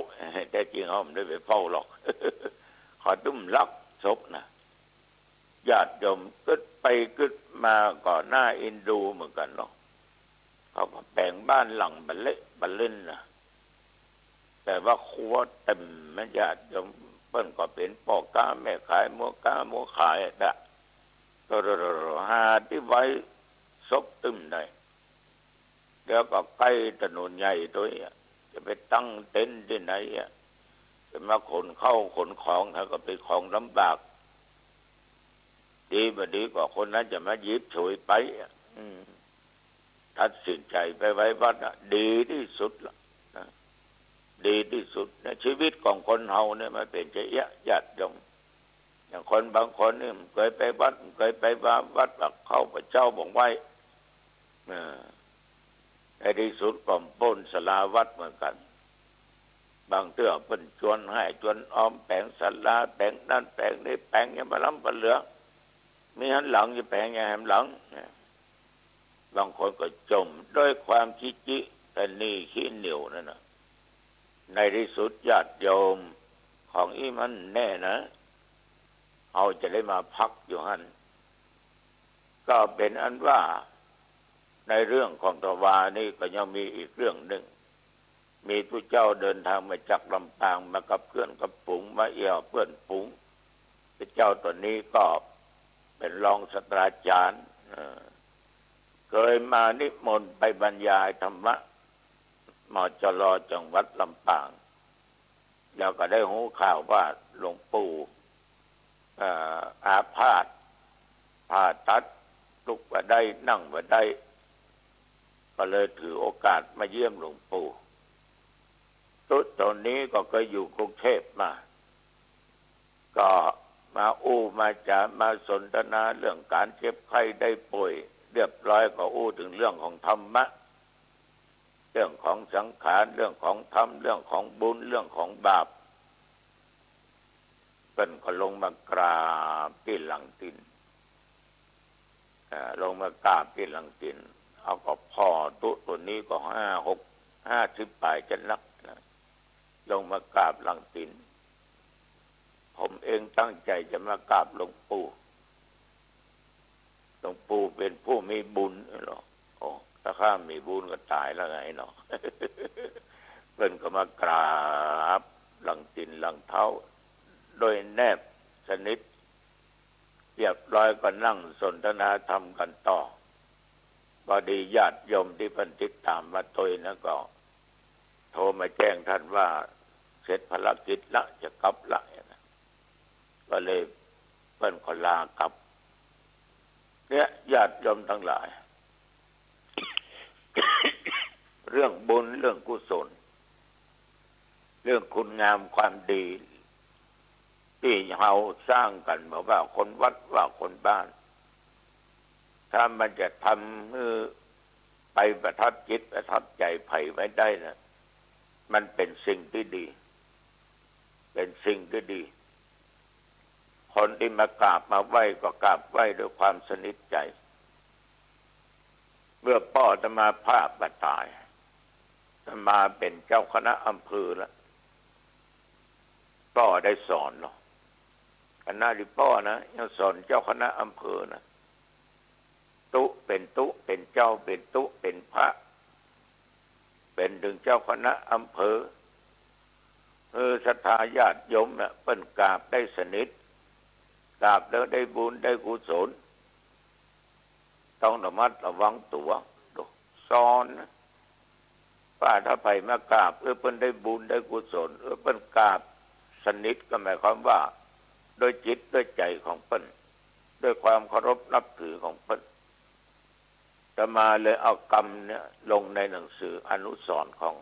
แต่จริงเขาไม่ได้ไปเฝ้าหรอก ขอดุ้มลักศพนะญาติโยมกึดไปกึดมาก่อนหน้าอินดูเหมือนกันเนาะเขาก็แบ่งบ้านหลังบัลเล่นนะแต่ว่าครัวเต็มมันญาติโยมเปิ้นก็เป็นพ่อค้าแม่ขายหมูขายนะก็หาที่ไว้ศพตึมได้แล้วก็ใกล้ถนนใหญ่ตัวนี้จะไปตั้งเต็นท์ที่ไหนจะมาขนเข้าขนของถ้าก็เป็นของลำบากดีกว่าคนนั้นจะมายิบฉวยไปตัดสินใจไปไว้วัดดีที่สุดละนะดีที่สุดในชีวิตของคนเฮาเนี่ยมันเป็นจะญาติโยมอย่างคนบางคนนี่เคยไปวัดเคยไปวัดเข้าพระเจ้าบอกไว้ในที่สุดก็ปล้นศาลาวัดเหมือนกันบางเตื้อเพิ่นชวนให้ชวนอ้อมแปลงศาลาแปลงนั่นแปลงนี้แปลงยังมาล้ำมาเหลือมีหันหลังจะแปลงยังแหมหลังบางคนก็จมด้วยความขี้จิแต่นี่ขี้เหนียวนั่นน่ะในที่สุดญาติโยมของอีมันแน่นะเอาจะได้มาพักอยู่หันก็เป็นอันว่าในเรื่องของตวานี่ก็ยังมีอีกเรื่องหนึ่งมีผู้เจ้าเดินทางมาจากลำปางมากับเพื่อนกับฝูงมาเอี่ยวเพื่อนฝูงพระเจ้าตัวนี้ก็เป็นรองศาสตราจารย์เคยมานิมนต์ไปบรรยายธรรมะมจรจังหวัดลำปางแล้วก็ได้หูข่าวว่าหลวงปู่อาพาธผ่าตัดลุกมาได้นั่งมาได้ก็เลยถือโอกาสมาเยี่ยมหลวงปู่ตอนนี้ก็เคยอยู่กรุงเทพมาก็มามาจะมาสนทนาเรื่องการเจ็บไข้ได้ป่วยเรียบร้อยก็ถึงเรื่องของธรรมะเรื่องของสังขารเรื่องของธรรมเรื่องของบุญเรื่องของบาปเป็นก็ลงมากราบที่หลังตินลงมากราบที่หลังตินเอาก็พ่อตัวนี้ก็50 ปลายจะนักลงมากราบหลังตินผมเองตั้งใจจะมากราบหลวงปู่เป็นผู้มีบุญหรอถ้าข้ามีบุญก็ตายแล้วไงเนาะ เพิ่นก็มากราบหลังตินหลังเท้าโดยแนบสนิทเรียบร้อยก็นั่งสนทนาธรรมกันต่อพอดีญาติโยมที่เพิ่นติดตามมาตัวนั้นก็โทรมาแจ้งท่านว่าเสร็จภารกิจละจะกลับละก็เลยเพิ่นขอลากลับเนี่ยญาติโยมทั้งหลาย เรื่องบุญเรื่องกุศลเรื่องคุณงามความดี ที่เราสร้างกันบอกว่าคนวัดว่าคนบ้านถ้ามันจะทำให้ไปประทับจิตประทับใจไผ่ไว้ได้นะมันเป็นสิ่งที่ดีเป็นสิ่งที่ดีคนที่มากราบมาไหว้ก็กราบไหว้ด้วยความสนิทใจเมื่อพ่อจะมาภาพบาตายจะมาเป็นเจ้าคณะอำเภอแล้วพ่อได้สอนเนาะคณะที่พ่อนะยังสอนเจ้าคณะอำเภอนะตุเป็นตุเป็นเจ้าเป็นตุเป็นพระเป็นถึงเจ้าคณะอำเภอศรัทธาญาติโยมนะเปิ้นกราบได้สนิทกราบแล้วได้บุญได้กุศลต้องระมัดระวังตัวสอนนะว่าถ้าไปมากราบเปิ้นได้บุญได้กุศลเปิ้นกราบสนิทก็หมายความว่าโดยจิตด้วยใจของเปิ้นด้วยความเคารพนับถือของเปิ้นจะมาเลยเอากรรมเนี่ยลงในหนังสืออนุสรณ์ของ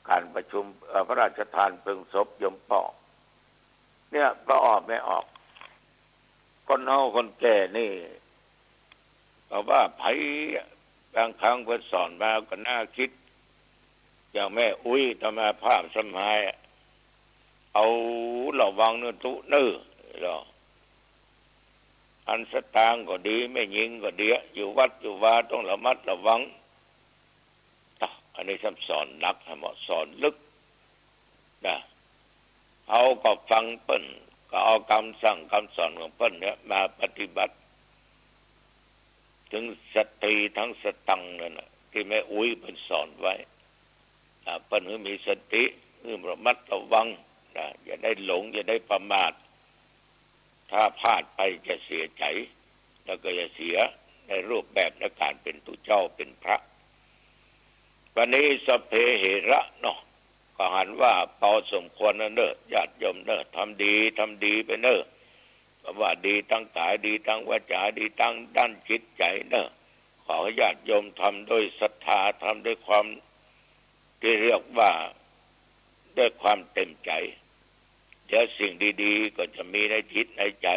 การประชุมพระราชทานเพลิงศพยมป่อเนี่ยก็ออกไม่ออกคนเฮาคนแก่นี่ก็ว่าไผบางครั้งเพิ่นสอนมาก็น่าคิดอย่างแม่อุ้ยธรรมาภาพสมัยเอาระวังเนื้อทุเนื้ออันสตางก็ดีไม่ยิงก็ดีอยู่วัดอยู่วาต้องระมัดระวังอันนี้ท่านสอนหนักเหมาะสอนลึกนะเอาก็ฟังเปิ้นก็เอาคำสั่งคำสอนของเปิ้นเนี่ยมาปฏิบัติถึงสติทั้งสตังนั่นน่ะที่แม่อุ้ยเปิ้นสอนไว้เปิ้นมีสติระมัดระวังนะอย่าได้หลงอย่าได้ประมาทถ้าพลาดไปจะเสียใจแล้วก็จะเสียในรูปแบบในการเป็นตุเจ้าเป็นพระวันนี้สพเพเหระเนาะก็หันว่าพอสมควรนะเนอะญาติโยมเนอะทำดีไปเนอะก็ว่าดีทั้งกายดีทั้งวาจาดีทั้งด้านจิตใจเนอะขอให้ญาติโยมทำด้วยศรัทธาทำด้วยความที่เรียกว่าด้วยความเต็มใจเดี๋ยวสิ่งดีๆก็จะมีในจิตในใจ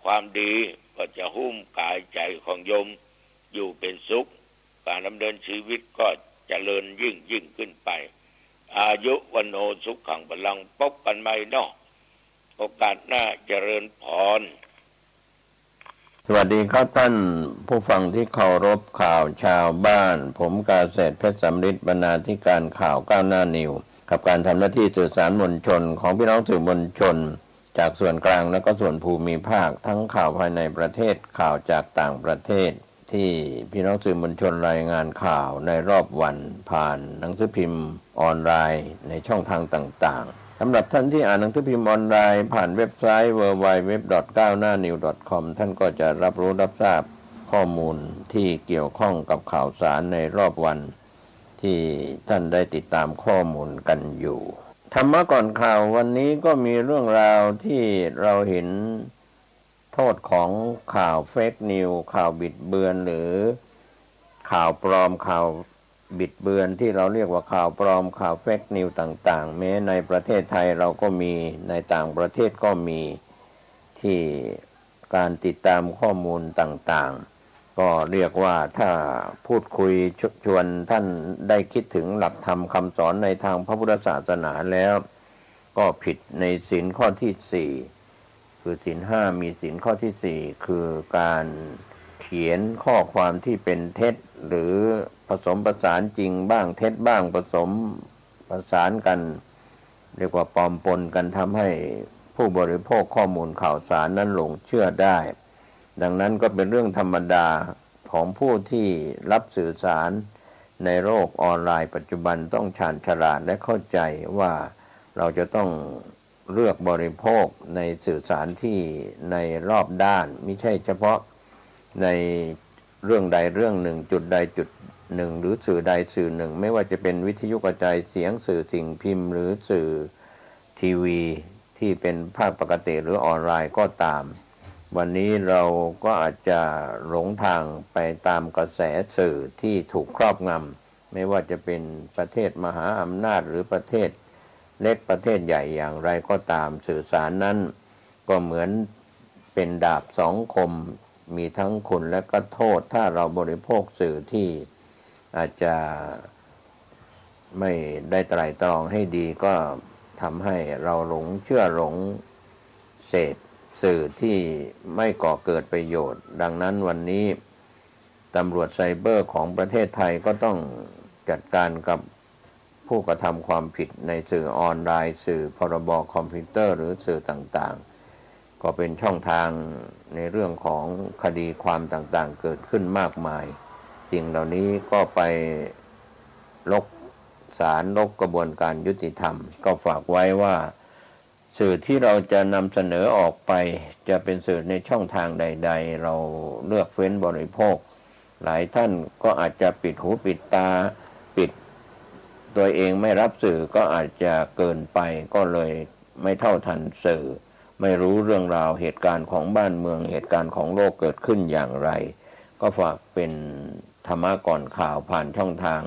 ความดีก็จะหุ้มกายใจของโยมอยู่เป็นสุขการดำเนินชีวิตก็เจริญยิ่งขึ้นไปอายุวันโนสุขขังพลังพบกันใหม่เนาะโอกาสหน้าเจริญพรสวัสดีครับท่านผู้ฟังที่เคารพข่าวชาวบ้านผมกาเศรษฐ์เพชรสำริดบรรณาธิการข่าวก้าวหน้านิวกับการทำหน้าที่สื่อสารมวลชนของพี่น้องสื่อมวลชนจากส่วนกลางและก็ส่วนภูมิภาคทั้งข่าวภายในประเทศข่าวจากต่างประเทศที่พี่น้องสื่อมวลชนรายงานข่าวในรอบวันผ่านหนังสือพิมพ์ออนไลน์ในช่องทางต่างๆสำหรับท่านที่อ่านหนังสือพิมพ์ออนไลน์ผ่านเว็บไซต์ www.gawnahnew.com ท่านก็จะรับรู้รับทราบข้อมูลที่เกี่ยวข้องกับข่าวสารในรอบวันที่ท่านได้ติดตามข้อมูลกันอยู่ธรรมะก่อนข่าววันนี้ก็มีเรื่องราวที่เราเห็นโทษของข่าวเฟกนิวข่าวบิดเบือนหรือข่าวปลอมข่าวบิดเบือนที่เราเรียกว่าข่าวปลอมข่าวเฟกนิวต่างๆแม้ในประเทศไทยเราก็มีในต่างประเทศก็มีที่การติดตามข้อมูลต่างๆก็เรียกว่าถ้าพูดคุยชวนท่านได้คิดถึงหลักธรรมคำสอนในทางพระพุทธศาสนาแล้วก็ผิดในศีลข้อที่4คือศีล5มีศีลข้อที่4คือการเขียนข้อความที่เป็นเท็จหรือผสมประสานจริงบ้างเท็จบ้างผสมประสานกันเรียกว่าปลอมปนกันทำให้ผู้บริโภคข้อมูลข่าวสารนั้นหลงเชื่อได้ดังนั้นก็เป็นเรื่องธรรมดาของผู้ที่รับสื่อสารในโลกออนไลน์ปัจจุบันต้องชาญฉลาดและเข้าใจว่าเราจะต้องเลือกบริโภคในสื่อสารที่ในรอบด้านไม่ใช่เฉพาะในเรื่องใดเรื่องหนึ่งจุดใดจุดหนึ่งหรือสื่อใดสื่อหนึ่งไม่ว่าจะเป็นวิทยุกระจายเสียงสื่อสิ่งพิมพ์หรือสื่อทีวีที่เป็นภาคปกติหรือออนไลน์ก็ตามวันนี้เราก็อาจจะหลงทางไปตามกระแสสื่อที่ถูกครอบงำไม่ว่าจะเป็นประเทศมหาอำนาจหรือประเทศ เล็กประเทศใหญ่อย่างไรก็ตามสื่อสารนั้นก็เหมือนเป็นดาบสองคมมีทั้งคุณและก็โทษถ้าเราบริโภคสื่อที่อาจจะไม่ได้ไตร่ตรองให้ดีก็ทำให้เราหลงเชื่อหลงเสพสื่อที่ไม่ก่อเกิดประโยชน์ดังนั้นวันนี้ตำรวจไซเบอร์ของประเทศไทยก็ต้องจัดการกับผู้กระทำความผิดในสื่อออนไลน์สื่อพรบคอมพิวเตอร์หรือสื่อต่างๆก็เป็นช่องทางในเรื่องของคดีความต่างๆเกิดขึ้นมากมายสิ่งเหล่านี้ก็ไปลกศาลลกกระบวนการยุติธรรมก็ฝากไว้ว่าสื่อที่เราจะนำเสนอออกไปจะเป็นสื่อในช่องทางใดๆเราเลือกเฟ้นบริโภคหลายท่านก็อาจจะปิดหูปิดตาปิดตัวเองไม่รับสื่อก็อาจจะเกินไปก็เลยไม่เท่าทันสื่อไม่รู้เรื่องราวเหตุการณ์ของบ้านเมืองเหตุการณ์ของโลกเกิดขึ้นอย่างไรก็ฝากเป็นธรรมะก่อนข่าวผ่านช่องทาง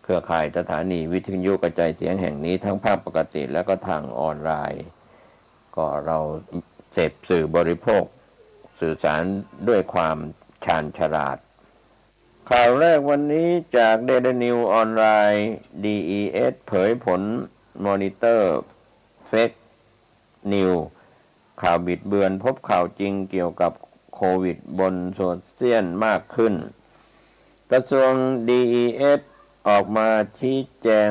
เครือข่ายสถานีวิทยุกระจายเสียงแห่งนี้ทั้งภาพปกติและก็ทางออนไลน์ก็เราเสพสื่อบริโภคสื่อสารด้วยความชาญฉลาดข่าวแรกวันนี้จาก Daily News ออนไลน์ DES เผยผลมอนิเตอร์เฟกนิวข่าวบิดเบือนพบข่าวจริงเกี่ยวกับโควิดบนโซเชียลมากขึ้นกระทรวง DES ออกมาชี้แจง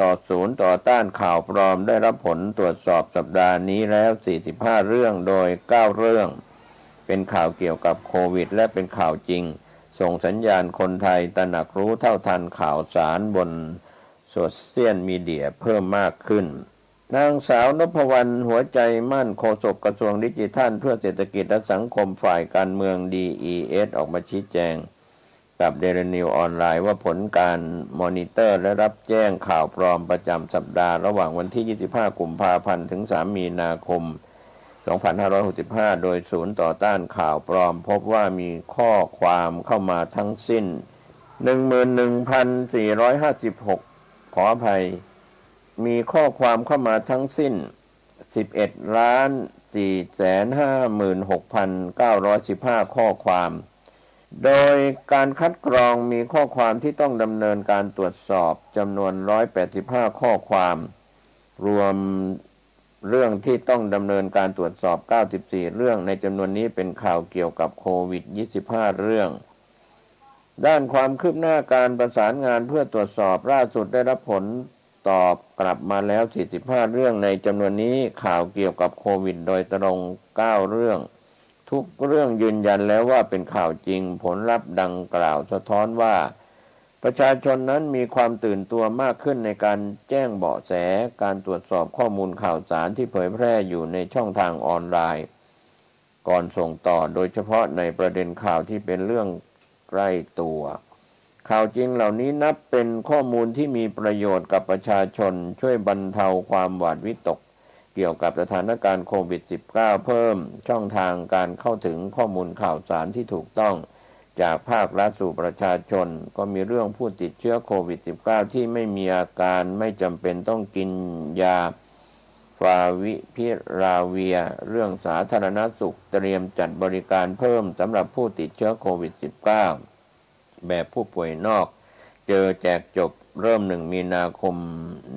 ต่อศูนย์ต่อต้านข่าวปลอมได้รับผลตรวจสอบสัปดาห์นี้แล้ว45เรื่องโดย9เรื่องเป็นข่าวเกี่ยวกับโควิดและเป็นข่าวจริงส่งสัญญาณคนไทยตระหนักรู้เท่าทันข่าวสารบนโซเชียลมีเดียเพิ่มมากขึ้นนางสาวนพวรรณหัวใจมั่นโฆษกกระทรวงดิจิทัลเพื่อเศรษฐกิจและสังคมฝ่ายการเมือง DES ออกมาชี้แจงกับ Daily News ออนไลน์ว่าผลการมอนิเตอร์และรับแจ้งข่าวปลอมประจำสัปดาห์ระหว่างวันที่25กุมภาพันธ์ถึง3มีนาคม2565โดยศูนย์ต่อต้านข่าวปลอมพบว่ามีข้อความเข้ามาทั้งสิ้น 11,456 ขออภัยมีข้อความเข้ามาทั้งสิ้น 11,456,915 ข้อความโดยการคัดกรองมีข้อความที่ต้องดำเนินการตรวจสอบจำนวน185ข้อความรวมเรื่องที่ต้องดำเนินการตรวจสอบ94เรื่องในจำนวนนี้เป็นข่าวเกี่ยวกับโควิด25เรื่องด้านความคืบหน้าการประสานงานเพื่อตรวจสอบล่าสุดได้รับผลตอบกลับมาแล้ว45เรื่องในจำนวนนี้ข่าวเกี่ยวกับโควิดโดยตรง9เรื่องทุกเรื่องยืนยันแล้วว่าเป็นข่าวจริงผลลัพธ์ดังกล่าวสะท้อนว่าประชาชนนั้นมีความตื่นตัวมากขึ้นในการแจ้งเบาะแสการตรวจสอบข้อมูลข่าวสารที่เผยแพร่อยู่ในช่องทางออนไลน์ก่อนส่งต่อโดยเฉพาะในประเด็นข่าวที่เป็นเรื่องใกล้ตัวข่าวจริงเหล่านี้นับเป็นข้อมูลที่มีประโยชน์กับประชาชนช่วยบรรเทาความหวาดวิตกเกี่ยวกับสถานการณ์โควิด -19 เพิ่มช่องทางการเข้าถึงข้อมูลข่าวสารที่ถูกต้องจากภาครัฐสู่ประชาชนก็มีเรื่องผู้ติดเชื้อโควิด -19 ที่ไม่มีอาการไม่จำเป็นต้องกินยาฟาวิพิราเวียเรื่องสาธารณสุขเตรียมจัดบริการเพิ่มสำหรับผู้ติดเชื้อโควิด -19 แบบผู้ป่วยนอกเจอแจกจบเริ่ม1มีนาคม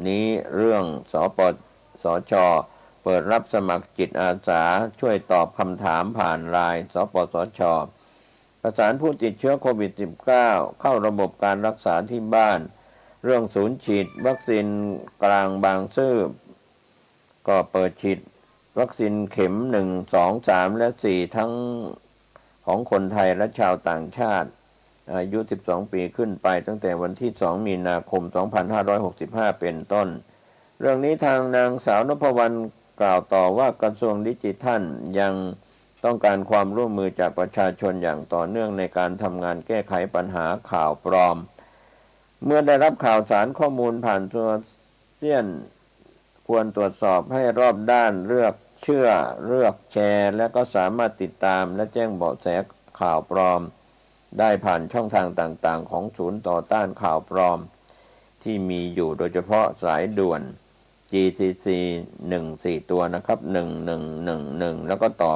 นี้เรื่องสช.เปิดรับสมัครจิตอาสาช่วยตอบคำถามผ่านไลน์สปสช.ประสานผู้ติดเชื้อโควิด -19 เข้าระบบการรักษาที่บ้านเรื่องศูนย์ฉีดวัคซีนกลางบางซื่อก็เปิดฉีดวัคซีนเข็ม1 2 3และ4ทั้งของคนไทยและชาวต่างชาติอายุ12ปีขึ้นไปตั้งแต่วันที่2มีนาคม2565เป็นต้นเรื่องนี้ทางนางสาวนพวรรณกล่าวต่อว่ากระทรวงดิจิทัลยังต้องการความร่วมมือจากประชาชนอย่างต่อเนื่องในการทำงานแก้ไขปัญหาข่าวปลอมเมื่อได้รับข่าวสารข้อมูลผ่านโซเชียลควรตรวจสอบให้รอบด้านเลือกเชื่อเลือกแชร์และก็สามารถติดตามและแจ้งเบาะแสข่าวปลอมได้ผ่านช่องทางต่างๆของศูนย์ต่อต้านข่าวปลอมที่มีอยู่โดยเฉพาะสายด่วนจ GCC 14ตัวนะครับ1111แล้วก็ต่อ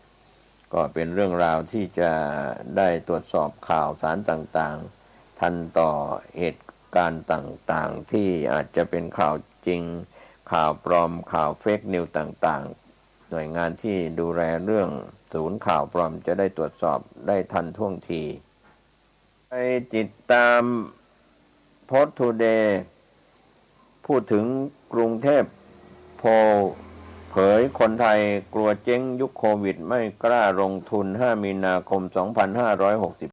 87ก็เป็นเรื่องราวที่จะได้ตรวจสอบข่าวสารต่างๆทันต่อเหตุการณ์ต่างๆที่อาจจะเป็นข่าวจริงข่าวปลอมข่าวเฟกนิวต่างๆหน่วยงานที่ดูแลเรื่องศูนย์ข่าวปลอมจะได้ตรวจสอบได้ทันท่วงทีไปติดตามโพสต์ทูเดย์พูดถึงกรุงเทพโพลเผยคนไทยกลัวเจ๊งยุคโควิดไม่กล้าลงทุน5 มีนาคม 2560